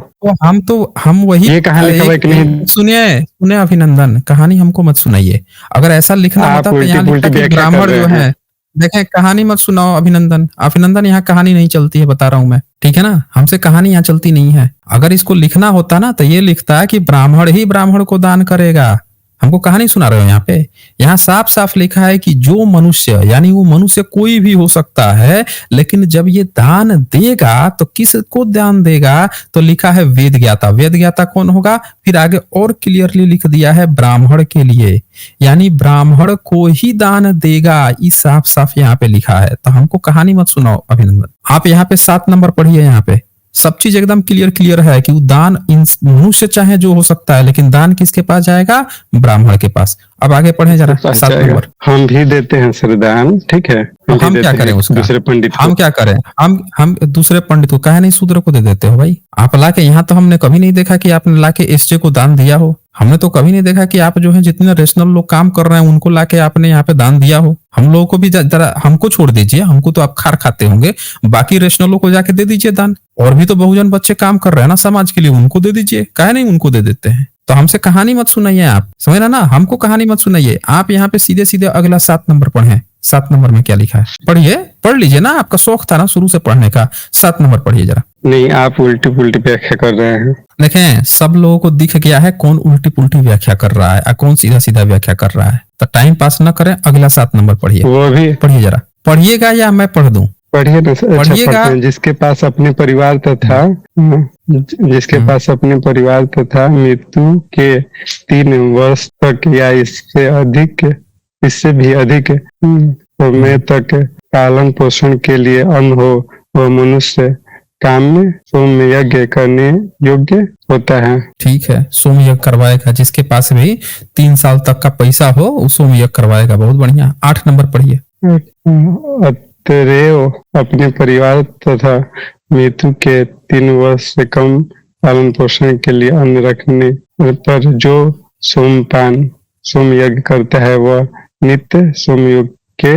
तो हम वही ये कहाँ लिखा हुआ है कि नहीं? सुनिए सुनिए अभिनंदन, कहानी हमको मत सुनाइए। अगर ऐसा लिखना आप होता तो उल्टी यहाँ लिखता पुल्टी कि व्याख्या कर ब्राह्मण रहे जो हैं। है। देखें, कहानी मत सुनाओ अभिनंदन। अभिनंदन, यहाँ कहानी नहीं चलती है, बता रहा हूं मैं, ठीक है ना? हमसे कहानी यहाँ चलती नहीं है। अगर इसको लिखना होता ना तो ये लिखता है कि ब्राह्मण ही ब्राह्मण को दान करेगा। हमको कहानी सुना रहे हो यहाँ पे? यहाँ साफ साफ लिखा है कि जो मनुष्य, यानी वो मनुष्य कोई भी हो सकता है, लेकिन जब ये दान देगा तो किसको दान देगा? तो लिखा है वेद ज्ञाता। वेद ज्ञाता कौन होगा? फिर आगे और क्लियरली लिख दिया है ब्राह्मण के लिए, यानी ब्राह्मण को ही दान देगा। ये साफ साफ यहाँ पे लिखा है। तो हमको कहानी मत सुनाओ अभिनंदन। आप यहाँ पे 7 नंबर पढ़िए। यहाँ पे सब चीज एकदम क्लियर है कि वो दान, मनुष्य चाहे जो हो सकता है, लेकिन दान किसके पास जाएगा? ब्राह्मण के पास। अब आगे पढ़े जरा 7 नंबर। हम भी देते हैं श्रदान, ठीक है? तो हम क्या करें उसका? दूसरे पंडित हम क्या करें? हम दूसरे पंडित को कहे नहीं शूद्र को दे देते हो भाई? आप लाके यहाँ तो हमने कभी नहीं देखा कि आपने लाके एसजे को दान दिया हो। हमने तो कभी नहीं देखा कि आप जो है जितने रेशनल लोग काम कर रहे हैं उनको लाके आपने यहाँ पे दान दिया हो। हम लोगों को भी जरा, हमको छोड़ दीजिए, हमको तो आप खार खाते होंगे, बाकी रेशनलों को जाके दे दीजिए दान। और भी तो बहुजन बच्चे काम कर रहे हैं ना समाज के लिए, उनको दे दीजिए। काहे नहीं उनको दे देते हैं? तो हमसे कहानी मत सुनाइए आप, समझ रहे ना? हमको कहानी मत सुनाइए आप। यहाँ पे सीधे सीधे अगला 7 नंबर पढ़े। 7 नंबर में क्या लिखा है पढ़िए, पढ़ लीजिए ना, आपका शौक था ना शुरू से पढ़ने का। 7 नंबर पढ़िए जरा। नहीं, आप उल्टी पुल्टी व्याख्या कर रहे हैं। देखें, सब लोगों को दिख गया है कौन उल्टी पुल्टी व्याख्या कर रहा है और कौन सीधा सीधा व्याख्या कर रहा है। तो टाइम पास न करें, अगला 7 नंबर पढ़िए। वो भी पढ़िए जरा, पढ़िएगा या मैं पढ़ दूं? पढ़िए ना। अच्छा, पढ़िएगा। पढ़ते हैं। जिसके पास अपने परिवार तथा मृत्यु के 3 वर्ष तक या इससे भी अधिक समय तक पालन पोषण के लिए अन्न हो, वह मनुष्य काम में सोम यज्ञ करने योग्य होता है। ठीक है, सोम यज्ञ करवाएगा। जिसके पास भी 3 साल तक का पैसा हो वो सोम यज्ञ करवाएगा। बहुत बढ़िया। 8 नंबर पढ़िए। क्षत्रिय अपने परिवार तथा मृत्यु के 3 वर्ष से कम पालन पोषण के लिए अन्न रखने पर जो सोमपान सोम यज्ञ करता है वह नित्य सोमयोग के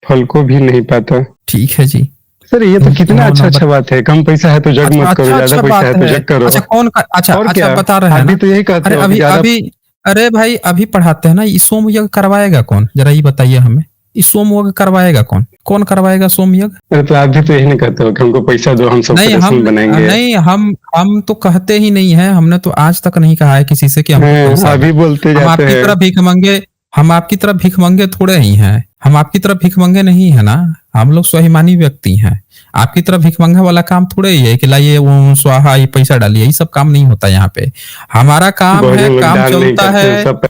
फल को भी नहीं पाता। ठीक है जी। सर ये तो कितना अच्छा अच्छा बात है, कम पैसा है तो जग अच्छा मत करो, अच्छा ज्यादा अच्छा पैसा बात है तो है। जग करो। अच्छा कौन अच्छा और अच्छा क्या, बता रहे हैं आप भी ना। तो यही कहते अरे हो कि अभी ज्यादा। अभी अरे भाई अभी पढ़ाते हैं ना, ये सोम यज्ञ करवाएगा कौन, जरा ये बताइए हमें। ये सोम यज्ञ करवाएगा कौन, कौन करवाएगा सोम यज्ञ? अरे तो आप भी तो यही नहीं कहते हो कि हमको पैसा दो, हम सब नहीं हम रसूल बनाएंगे। नहीं हम तो कहते ही नहीं है, हमने तो आज तक नहीं कहा है किसी से कि हमको पैसा दो। अभी बोलते हम जाते आपकी हैं। तरह भीख मंगे, हम आपकी तरह भीख मंगे थोड़े ही हैं, हम आपकी तरह भीख मंगे नहीं है ना, हम लोग स्वाभिमानी व्यक्ति हैं। आपकी तरह भीख मंगा वाला काम थोड़े ही है कि लाइए वो स्वाहा ये पैसा डालिए, ये सब काम नहीं होता यहाँ पे। हमारा काम बहुत है, लोग काम दान नहीं चलता करते हैं, है। सब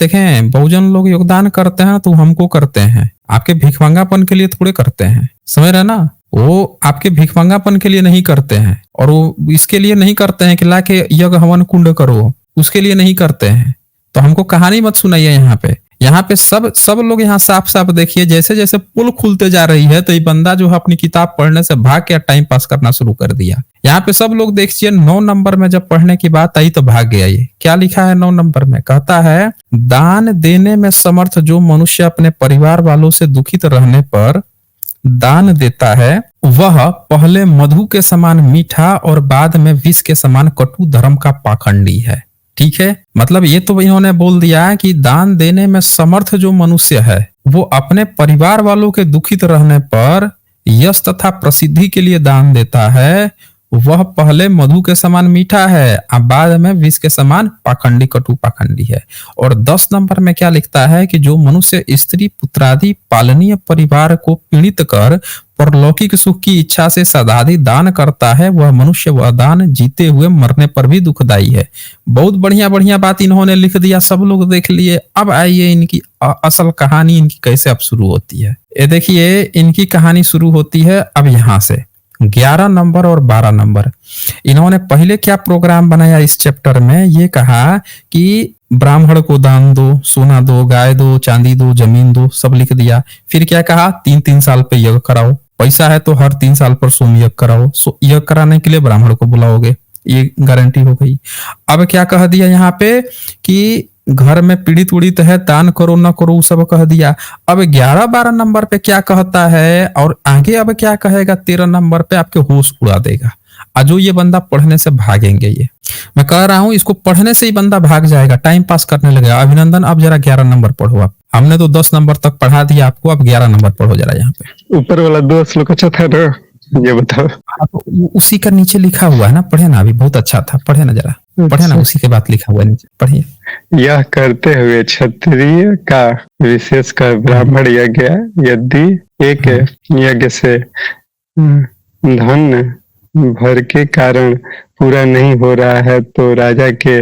देखें बहुजन लोग योगदान करते हैं तो हमको करते हैं, आपके भिखमंगापन के लिए थोड़े करते हैं, समझ रहे ना। वो आपके भिखमंगापन के लिए नहीं करते हैं, और वो इसके लिए नहीं करते हैं कि लाके यज्ञ हवन कुंड करो, उसके लिए नहीं करते हैं। तो हमको कहानी मत सुनाइए यहाँ पे। यहाँ पे सब लोग यहाँ साफ साफ देखिए, जैसे जैसे पुल खुलते जा रही है तो ये बंदा जो है अपनी किताब पढ़ने से भाग के टाइम पास करना शुरू कर दिया। यहाँ पे सब लोग देखिए 9 नंबर में जब पढ़ने की बात आई तो भाग गया। ये क्या लिखा है 9 नंबर में, कहता है दान देने में समर्थ जो मनुष्य अपने परिवार वालों से दुखित रहने पर दान देता है वह पहले मधु के समान मीठा और बाद में विष के समान कटु धर्म का पाखंडी है। ठीक है, मतलब ये तो इन्होंने बोल दिया है कि दान देने में समर्थ जो मनुष्य है वो अपने परिवार वालों के दुखित रहने पर यश तथा प्रसिद्धि के लिए दान देता है, वह पहले मधु के समान मीठा है और बाद में विष के समान पाखंडी कटु पाखंडी है। और 10 नंबर में क्या लिखता है कि जो मनुष्य स्त्री पुत्रादि पालनीय परिवार को पीड़ित कर परलौकिक सुख की इच्छा से सदादि दान करता है वह मनुष्य वह दान जीते हुए मरने पर भी दुखदायी है। बहुत बढ़िया बढ़िया बात इन्होंने लिख दिया, सब लोग देख लिए। अब आइए इनकी असल कहानी इनकी कैसे अब शुरू होती है। ये देखिए इनकी कहानी शुरू होती है अब यहाँ से 11 नंबर और 12 नंबर। इन्होंने पहले क्या प्रोग्राम बनाया इस चैप्टर में, ये कहा कि ब्राह्मण को दान दो, सोना दो, गाय दो, चांदी दो, जमीन दो, सब लिख दिया। फिर क्या कहा 3-3 साल पे यज्ञ कराओ, पैसा है तो हर 3 साल पर सोम यज्ञ कराओ, यज्ञ कराने के लिए ब्राह्मण को बुलाओगे, ये गारंटी हो गई। अब क्या कह दिया यहाँ पे कि घर में पीड़ित उड़ित है दान करो न करो सब कह दिया। अब 11-12 नंबर पे क्या कहता है और आगे अब क्या कहेगा 13 नंबर पे आपके होश उड़ा देगा। जो ये बंदा पढ़ने से भागेंगे, ये मैं कह रहा हूं इसको पढ़ने से ही बंदा भाग जाएगा, टाइम पास करने लगेगा। अभिनंदन, अब जरा 11 नंबर पढ़ो आप। हमने तो 10 नंबर तक पढ़ा दिया आपको, अब 11 नंबर पढ़ो जरा यहाँ पे। ऊपर वाला 2 श्लोक अच्छा था ना, ये बताओ। उसी का नीचे लिखा हुआ है ना, पढ़े ना, अभी बहुत अच्छा था, पढ़े ना जरा, पढ़े ना, उसी के बाद लिखा हुआ है नीचे, पढ़िए। यह करते हुए क्षत्रिय का विशेषकर ब्राह्मण यज्ञ यदि एक यज्ञ से धन भर के कारण पूरा नहीं हो रहा है तो राजा के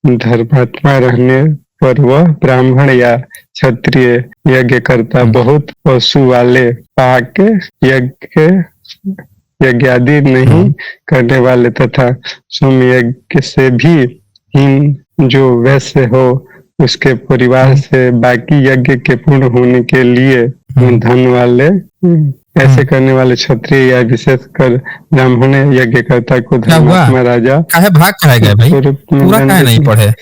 धर्मात्मा रहने पर वह ब्राह्मण या क्षत्रिय यज्ञ करता बहुत पशु वाले पाक यज्ञादि नहीं करने वाले तथा सोम यज्ञ से भी हीन जो वैश्य हो उसके परिवार से बाकी यज्ञ के पूर्ण होने के लिए धन वाले ऐसे करने वाले क्षत्रिय या विशेषकर ब्राह्मण यज्ञकर्ता को धर्मात्मा राजा काहे भाग काहे गए भाई, पूरा काहे नहीं पढ़े,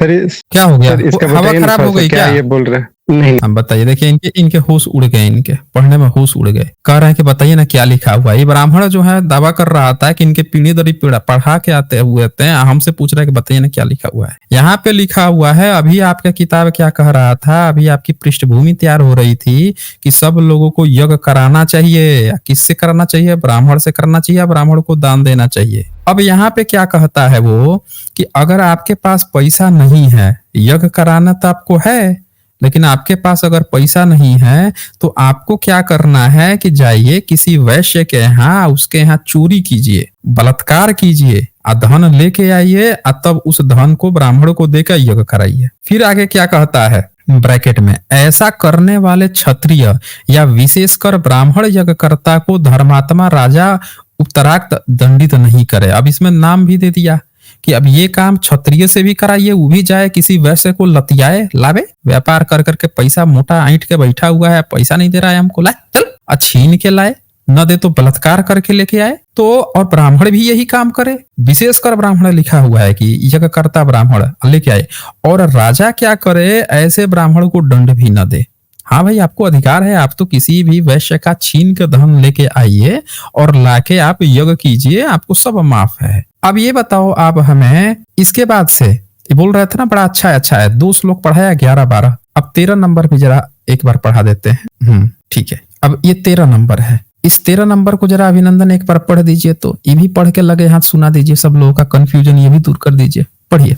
क्या हो गया, इसका हवा खराब हो गई क्या? ये बोल रहा है नहीं। हम बताइए, देखिए इनके होश उड़ गए, इनके पढ़ने में होश उड़ गए। कह रहे हैं कि बताइए ना क्या लिखा हुआ है। ये ब्राह्मण जो है दावा कर रहा था कि इनके पीढ़ी दर पीढ़ा पढ़ा के आते हुए थे, हमसे पूछ रहे हैं कि बताइए ना क्या लिखा हुआ है। यहाँ पे लिखा हुआ है, अभी आपका किताब क्या कह रहा था, अभी आपकी पृष्ठभूमि तैयार हो रही थी कि सब लोगों को यज्ञ कराना चाहिए। किससे कराना चाहिए? ब्राह्मण से करना चाहिए, ब्राह्मण को दान देना चाहिए। अब यहाँ पे क्या कहता है वो कि अगर आपके पास पैसा नहीं है, यज्ञ कराना तो आपको है, लेकिन आपके पास अगर पैसा नहीं है तो आपको क्या करना है कि जाइए किसी वैश्य के यहाँ, उसके यहाँ चोरी कीजिए, बलात्कार कीजिए, धन लेके आइए, तब उस धन को ब्राह्मण को देकर यज्ञ कराइए। फिर आगे क्या कहता है ब्रैकेट में, ऐसा करने वाले क्षत्रिय या विशेषकर ब्राह्मण यज्ञकर्ता को धर्मात्मा राजा उत्तराक्त दंडित नहीं करे। अब इसमें नाम भी दे दिया कि अब ये काम क्षत्रिय से भी कराइए, वो भी जाए किसी वैश्य को लतियाए, लावे, व्यापार कर करके पैसा मोटा ऐंठ के बैठा हुआ है, पैसा नहीं दे रहा है हमको, लाए चल छीन के लाए, न दे तो बलात्कार करके लेके आए। तो और ब्राह्मण भी यही काम करे, विशेषकर ब्राह्मण लिखा हुआ है कि यज्ञकर्ता ब्राह्मण लेके आए। और राजा क्या करे, ऐसे ब्राह्मण को दंड भी न दे। हाँ भाई, आपको अधिकार है, आप तो किसी भी वैश्य का छीन के धन लेके आइए और लाके आप यज्ञ कीजिए, आपको सब माफ है। अब ये बताओ आप हमें, इसके बाद से ये बोल रहे थे ना बड़ा अच्छा है, 2 श्लोक पढ़ाया 11-12, अब 13 नंबर भी जरा एक बार पढ़ा देते हैं। ठीक है, अब ये 13 नंबर है, इस 13 नंबर को जरा अभिनंदन एक बार पढ़ दीजिए। तो ये भी पढ़ के लगे हाथ सुना दीजिए, सब लोगों का कंफ्यूजन ये भी दूर कर दीजिए, पढ़िए।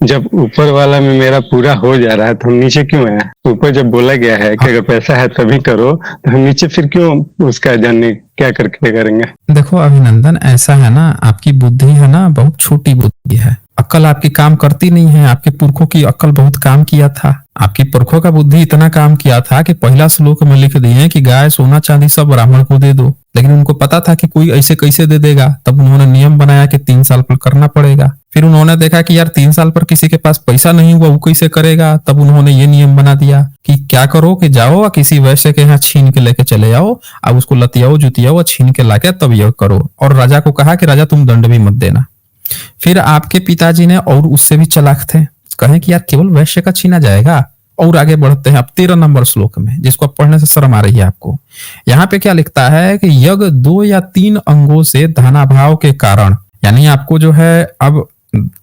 जब ऊपर वाला में मेरा पूरा हो जा रहा है तो हम नीचे क्यों आए? ऊपर जब बोला गया है कि अगर पैसा है तभी करो, तो हम नीचे फिर क्यों उसका जानने क्या करके करेंगे? देखो अभिनंदन, ऐसा है ना, आपकी बुद्धि है ना बहुत छोटी बुद्धि है, अक्ल आपकी काम करती नहीं है। आपके पुरखों की अक्ल बहुत काम किया था, आपकी पुरखों का बुद्धि इतना काम किया था कि पहला श्लोक में लिख दिए कि गाय सोना चांदी सब ब्राह्मण को दे दो। लेकिन उनको पता था कि कोई ऐसे कैसे दे देगा, तब उन्होंने नियम बनाया कि 3 साल पर करना पड़ेगा। फिर उन्होंने देखा कि यार 3 साल पर किसी के पास पैसा नहीं हुआ, वो कैसे करेगा, तब उन्होंने ये नियम बना दिया कि क्या करो कि जाओ और किसी वैश्य के यहाँ छीन के लेके चले जाओ, अब उसको लतियाओ जुतियाओ, छीन के लाके तब यह करो। और राजा को कहा कि राजा तुम दंड भी मत देना। फिर आपके पिताजी ने और उससे भी चालाक थे, कहे कि यार केवल वैश्य का छीना जाएगा। और आगे बढ़ते हैं अब 13 नंबर श्लोक में, जिसको पढ़ने से शर्म आ रही है आपको। यहाँ पे क्या लिखता है कि यज्ञ 2 या 3 अंगों से धनाभाव के कारण, यानी आपको जो है अब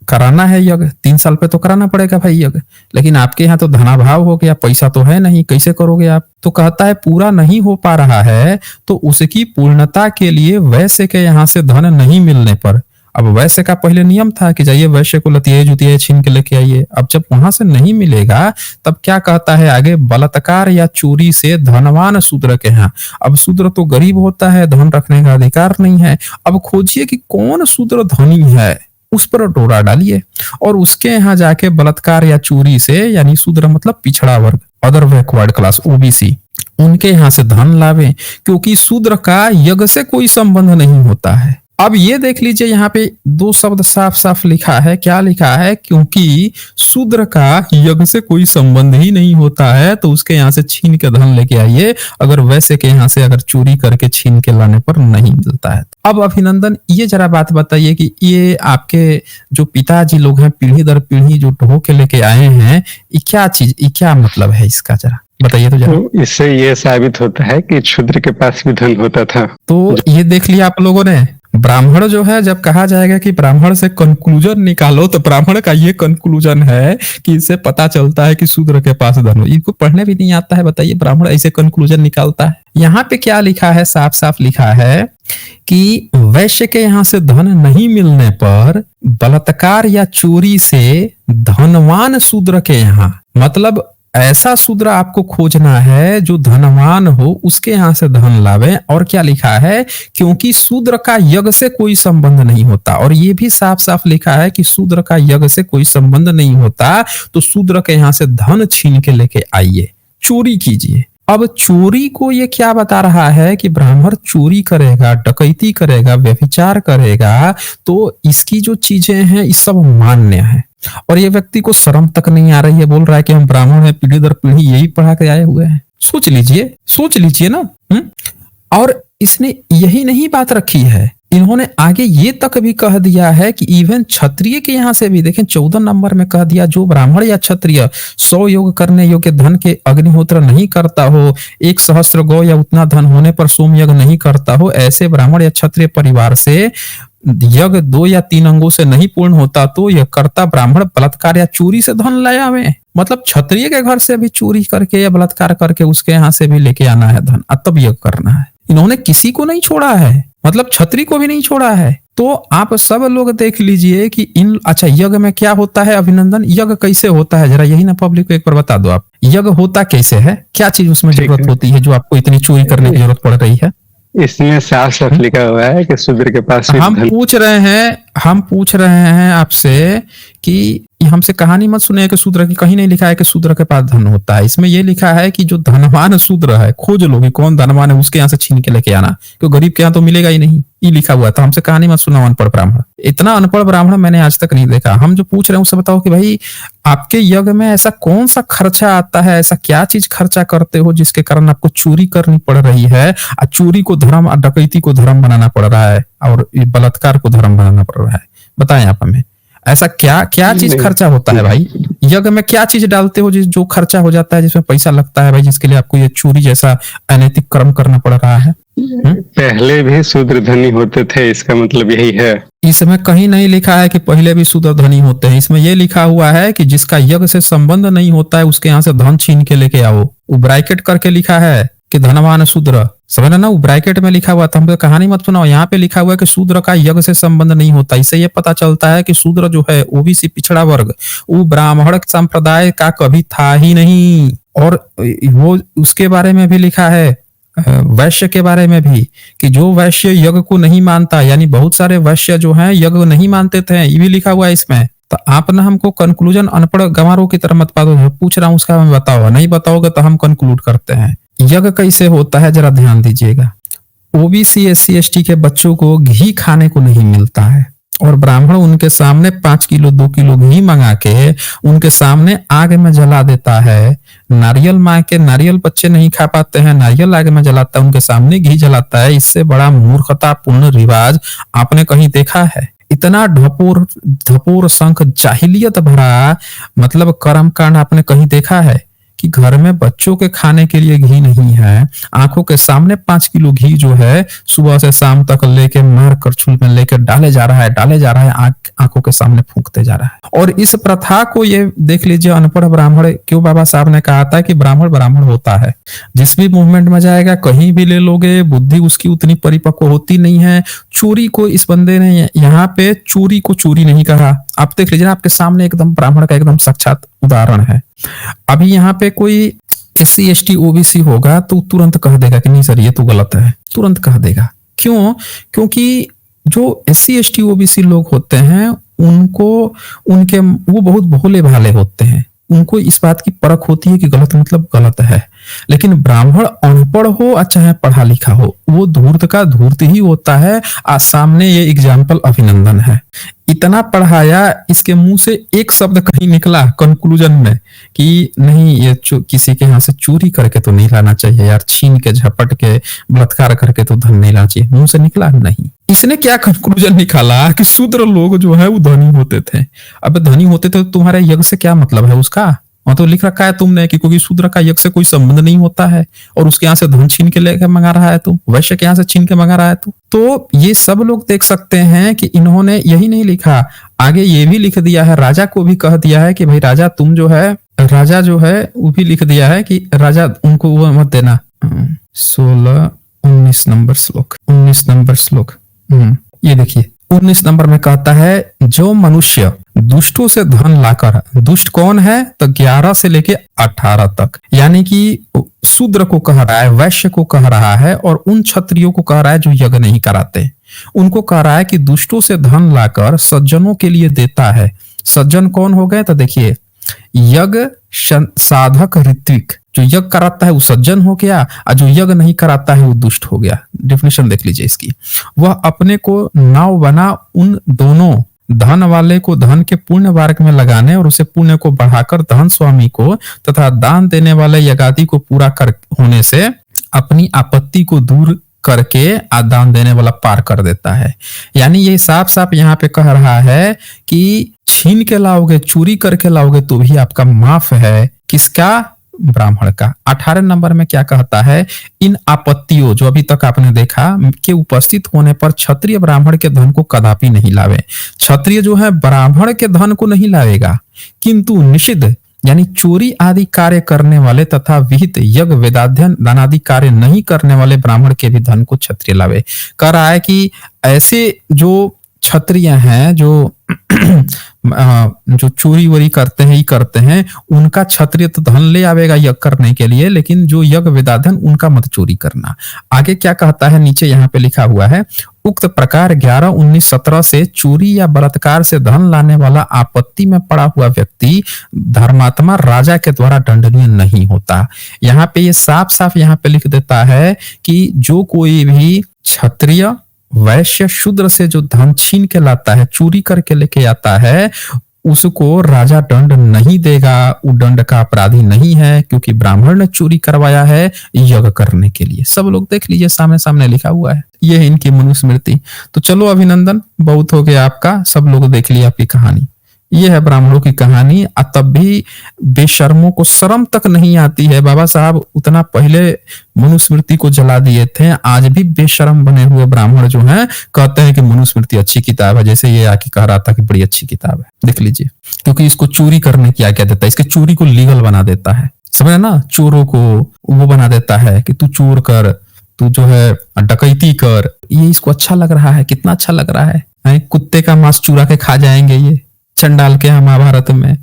कराना है यज्ञ, 3 साल पे तो कराना पड़ेगा भाई यज्ञ, लेकिन आपके यहाँ तो धनाभाव हो गया, पैसा तो है नहीं, कैसे करोगे आप? तो कहता है पूरा नहीं हो पा रहा है तो उसकी पूर्णता के लिए वैश्य के यहाँ से धन नहीं मिलने पर, अब वैश्य का पहले नियम था कि जाइए वैश्य को लतियाए जुतियाए छीन के लेके आइए, अब जब वहां से नहीं मिलेगा तब क्या कहता है आगे, बलात्कार या चोरी से धनवान शूद्र के यहाँ। अब शूद्र तो गरीब होता है, धन रखने का अधिकार नहीं है। अब खोजिए कि कौन शूद्र धनी है, उस पर डोरा डालिए और उसके यहाँ जाके बलात्कार या चोरी से, यानी शूद्र मतलब पिछड़ा वर्ग, अदर बैकवर्ड क्लास, ओबीसी, उनके यहाँ से धन लावे, क्योंकि शूद्र का यज्ञ से कोई संबंध नहीं होता है। अब ये देख लीजिए यहाँ पे 2 शब्द साफ साफ लिखा है, क्या लिखा है, क्योंकि शूद्र का यज्ञ से कोई संबंध ही नहीं होता है तो उसके यहाँ से छीन के धन लेके आइए, अगर वैसे के यहाँ से अगर चोरी करके छीन के लाने पर नहीं मिलता है। अब अभिनंदन ये जरा बात बताइए कि ये आपके जो पिताजी लोग हैं पीढ़ी दर पीढ़ी जो ढो के लेके आए हैं, ये क्या चीज, ये क्या मतलब है इसका, जरा बताइए तो जरा। तो इससे ये साबित होता है कि शूद्र के पास भी धन होता था। तो ये देख लिया आप लोगों ने, ब्राह्मण जो है, जब कहा जाएगा कि ब्राह्मण से कंक्लूजन निकालो, तो ब्राह्मण का ये कंक्लूजन है कि इससे पता चलता है कि शूद्र के पास धन हो। इनको पढ़ने भी नहीं आता है, बताइए ब्राह्मण ऐसे कंक्लूजन निकालता है। यहाँ पे क्या लिखा है, साफ साफ लिखा है कि वैश्य के यहाँ से धन नहीं मिलने पर बलात्कार या चोरी से धनवान शूद्र के यहाँ, मतलब ऐसा शूद्र आपको खोजना है जो धनवान हो, उसके यहाँ से धन लावे। और क्या लिखा है, क्योंकि शूद्र का यज्ञ से कोई संबंध नहीं होता। और ये भी साफ साफ लिखा है कि शूद्र का यज्ञ से कोई संबंध नहीं होता तो शूद्र के यहाँ से धन छीन के लेके आइए, चोरी कीजिए। अब चोरी को ये क्या बता रहा है कि ब्राह्मण चोरी करेगा, डकैती करेगा, व्यभिचार करेगा, तो इसकी जो चीजें हैं ये सब मान्य है। और ये व्यक्ति को शर्म तक नहीं आ रही है, बोल रहा है कि हम ब्राह्मण हैं, पीढ़ी दर पीढ़ी यही पढ़ा के आए हुए हैं। सोच लीजिए ना। और इसने यही नहीं बात रखी है, इन्होंने आगे ये तक भी कह दिया है कि इवन क्षत्रिय के यहाँ से भी, देखें 14 नंबर में कह दिया, जो ब्राह्मण या क्षत्रिय 100 योग करने योग्य धन के अग्निहोत्र नहीं करता हो, 1 सहस्त्र गौ या उतना धन होने पर सोम यज्ञ नहीं करता हो, ऐसे ब्राह्मण या क्षत्रिय परिवार से यज्ञ 2 या 3 अंगों से नहीं पूर्ण होता तो यह कर्ता ब्राह्मण बलात्कार या चोरी से धन लाया में, मतलब क्षत्रिय के घर से भी चोरी करके या बलात्कार करके उसके यहाँ से भी लेके आना है धन, तब यज्ञ करना है। इन्होंने किसी को नहीं छोड़ा है, मतलब क्षत्रिय को भी नहीं छोड़ा है। तो आप सब लोग देख लीजिए कि अच्छा यज्ञ में क्या होता है अभिनंदन, यज्ञ कैसे होता है, जरा यही ना पब्लिक को एक बार बता दो आप, यज्ञ होता कैसे है, क्या चीज उसमें जरूरत होती है जो आपको इतनी चोरी करने की जरूरत पड़ रही है? इसमें साफ साफ लिखा हुआ है कि शूद्र के पास हम पूछ रहे हैं, हम पूछ रहे हैं आपसे कि हमसे कहानी मत सुनिए कि शूद्र की, कहीं नहीं लिखा है कि शूद्र के पास धन होता है। इसमें ये लिखा है कि जो धनवान शूद्र है, खोज लो कि कौन धनवान है, उसके यहाँ से छीन के लेके आना, क्योंकि गरीब के यहाँ तो मिलेगा ही नहीं, ये लिखा हुआ था। हमसे कहानी मत सुनाओ अनपढ़ ब्राह्मण। इतना अनपढ़ ब्राह्मण मैंने आज तक नहीं देखा। हम जो पूछ रहे हैं उससे बताओ कि भाई आपके यज्ञ में ऐसा कौन सा खर्चा आता है, ऐसा क्या चीज खर्चा करते हो जिसके कारण आपको चोरी करनी पड़ रही है, और चोरी को धर्म और डकैती को धर्म बनाना पड़ रहा है, और बलात्कार को धर्म बनाना पड़ रहा है। बताएं आप हमें, ऐसा क्या क्या चीज खर्चा होता है भाई? यज्ञ में क्या चीज डालते हो जो खर्चा हो जाता है, जिसमें पैसा लगता है भाई, जिसके लिए आपको ये चोरी जैसा अनैतिक कर्म करना पड़ रहा है? पहले भी शूद्र धनी होते थे, इसका मतलब यही है। इसमें कहीं नहीं लिखा है कि पहले भी शूद्र धनी होते हैं। इसमें यह लिखा हुआ है कि जिसका यज्ञ से संबंध नहीं होता है उसके यहाँ से धन छीन के लेके आओ। वो ब्रैकेट करके लिखा है कि धनवान शूद्र, समझ ना, वो ब्रैकेट में लिखा हुआ था। हमको कहानी मत सुनाओ, यहाँ पे लिखा हुआ है कि शूद्र का यज्ञ से संबंध नहीं होता। इससे ये पता चलता है कि शूद्र जो है ओबीसी पिछड़ा वर्ग, वो ब्राह्मण संप्रदाय का कभी था ही नहीं। और वो उसके बारे में भी लिखा है, वैश्य के बारे में भी, कि जो वैश्य यज्ञ को नहीं मानता, यानी बहुत सारे वैश्य जो हैं यज्ञ नहीं मानते थे, ये भी लिखा हुआ है इसमें। तो आप ना हमको कंक्लूजन अनपढ़ गंवारों की तरह मत पाओ। पूछ रहा हूँ उसका हमें बताओ, नहीं बताओगे तो हम कंक्लूड करते हैं। यज्ञ कैसे होता है जरा ध्यान दीजिएगा। ओबीसी एससी एसटी के बच्चों को घी खाने को नहीं मिलता है, और ब्राह्मण उनके सामने 5 किलो 2 किलो घी मंगा के उनके सामने आग में जला देता है। नारियल माँ के नारियल बच्चे नहीं खा पाते हैं, नारियल आग में जलाता है, उनके सामने घी जलाता है। इससे बड़ा मूर्खतापूर्ण रिवाज आपने कहीं देखा है? इतना ढपोर शंख जाहिलियत भरा मतलब कर्मकांड आपने कहीं देखा है कि घर में बच्चों के खाने के लिए घी नहीं है, आंखों के सामने 5 किलो घी जो है सुबह से शाम तक लेके मार करछुल में लेके डाले जा रहा है, आंखों के सामने फूंकते जा रहा है। और इस प्रथा को ये देख लीजिए, अनपढ़ ब्राह्मण, क्यों बाबा साहब ने कहा था कि ब्राह्मण ब्राह्मण होता है। जिस भी मूवमेंट में जाएगा, कहीं भी ले लोगे, बुद्धि उसकी उतनी परिपक्व होती नहीं है। चोरी को इस बंदे ने यहाँ पे चोरी को चोरी नहीं कहा। आप देख लीजिए, आपके सामने एकदम ब्राह्मण का एकदम साक्षात उदाहरण है। अभी यहाँ पे कोई एससी एसटी ओबीसी होगा तो तुरंत कह देगा कि नहीं सर ये तो गलत है, तुरंत कह देगा। क्यों? क्योंकि जो एससी एसटी ओबीसी लोग होते हैं उनको वो बहुत भोले भाले होते हैं, उनको इस बात की परख होती है कि गलत मतलब गलत है। लेकिन ब्राह्मण अनपढ़ हो या चाहे पढ़ा लिखा हो, वो धूर्त का धूर्त ही होता है। आज सामने ये एग्जाम्पल अभिनंदन है। इतना पढ़ाया, इसके मुंह से एक शब्द कहीं निकला कंक्लूजन में कि नहीं ये किसी के यहाँ से चोरी करके तो नहीं लाना चाहिए यार, छीन के झपट के बलात्कार करके तो धन नहीं लाना चाहिए, मुंह से निकला नहीं। इसने क्या कंक्लूजन निकाला कि शूद्र लोग जो है वो धनी होते थे। अब धनी होते थे तो तुम्हारे यज्ञ से क्या मतलब है उसका? वहां तो लिख रखा है तुमने कि क्योंकि शूद्र का यज्ञ से कोई संबंध नहीं होता है, और उसके यहाँ से धन छीन के लेकर मंगा रहा है तुम, वैश्य के यहाँ से छीन के मंगा रहा है तू। तो ये सब लोग देख सकते हैं कि इन्होंने यही नहीं लिखा, आगे ये भी लिख दिया है, राजा को भी कह दिया है कि भाई राजा तुम जो है, राजा जो है वो भी लिख दिया है कि राजा उनको वो मत देना। 19 नंबर श्लोक ये देखिए 19 नंबर में कहता है, जो मनुष्य दुष्टों से धन लाकर, दुष्ट कौन है तो 11 से लेके 18 तक, यानी कि शूद्र को कह रहा है, वैश्य को कह रहा है, और उन क्षत्रियों को कह रहा है जो यज्ञ नहीं कराते, उनको कह रहा है कि दुष्टों से धन लाकर सज्जनों के लिए देता है। सज्जन कौन हो गए तो देखिए, यज्ञ साधक ऋत्विक, जो यज्ञ कराता है वो सज्जन हो गया, और जो यज्ञ नहीं कराता है वो दुष्ट हो गया। डेफिनेशन देख लीजिए इसकी। वह अपने को नाव बना उन दोनों, धन वाले को धन के पुण्य मार्ग में लगाने और उसे पुण्य को बढ़ाकर धन स्वामी को तथा दान देने वाले यज्ञादि को पूरा कर होने से अपनी आपत्ति को दूर करके दान देने वाला पार कर देता है। यानी ये साफ साफ यहाँ पे कह रहा है कि छीन के लाओगे, चोरी करके लाओगे तो भी आपका माफ है। किसका? ब्राह्मण का। 18 नंबर में क्या कहता है, इन आपत्तियों जो अभी तक आपने देखा के उपस्थित होने पर क्षत्रिय ब्राह्मण के धन को कदापि नहीं लावे। क्षत्रिय जो है ब्राह्मण के धन को नहीं लावेगा, किंतु निषिद्ध यानी चोरी आदि कार्य करने वाले तथा विहित यज्ञ वेदाध्ययन दान आदि कार्य नहीं करने वाले ब्राह्मण के भी धन को क्षत्रिय लावे। कह रहा है कि ऐसे जो क्षत्रिय हैं, जो जो चोरी वोरी करते हैं, ही करते हैं, उनका क्षत्रिय तो धन ले आवेगा यज्ञ करने के लिए, लेकिन जो यज्ञ वेदाधन उनका मत चोरी करना। आगे क्या कहता है, नीचे यहाँ पे लिखा हुआ है, उक्त प्रकार 11, 19, 17 से चोरी या बलात्कार से धन लाने वाला आपत्ति में पड़ा हुआ व्यक्ति धर्मात्मा राजा के द्वारा दंडनीय नहीं होता। यहाँ पे ये साफ साफ यहाँ पे लिख देता है कि जो कोई भी क्षत्रिय, वैश्य, शूद्र से जो धन छीन के लाता है, चोरी करके लेके आता है, उसको राजा दंड नहीं देगा, वो दंड का अपराधी नहीं है, क्योंकि ब्राह्मण ने चोरी करवाया है यज्ञ करने के लिए। सब लोग देख लीजिए, सामने सामने लिखा हुआ है, ये है इनकी मनुस्मृति। तो चलो अभिनंदन, बहुत हो गया आपका, सब लोग देख लिया आपकी कहानी। ये है ब्राह्मणों की कहानी। तब भी बेशर्मों को शर्म तक नहीं आती है। बाबा साहब उतना पहले मनुस्मृति को जला दिए थे, आज भी बेशर्म बने हुए ब्राह्मण जो हैं कहते हैं कि मनुस्मृति अच्छी किताब है, जैसे ये आके कह रहा था कि बड़ी अच्छी किताब है। देख लीजिए, क्योंकि इसको चोरी करने की आज्ञा देता है, इसके चोरी को लीगल बना देता है, समझे ना, चोरों को वो बना देता है कि तू चोर कर, तू जो है डकैती कर। ये इसको अच्छा लग रहा है, कितना अच्छा लग रहा है। कुत्ते का मांस चुरा के खा जाएंगे ये चंडाल के महाभारत में।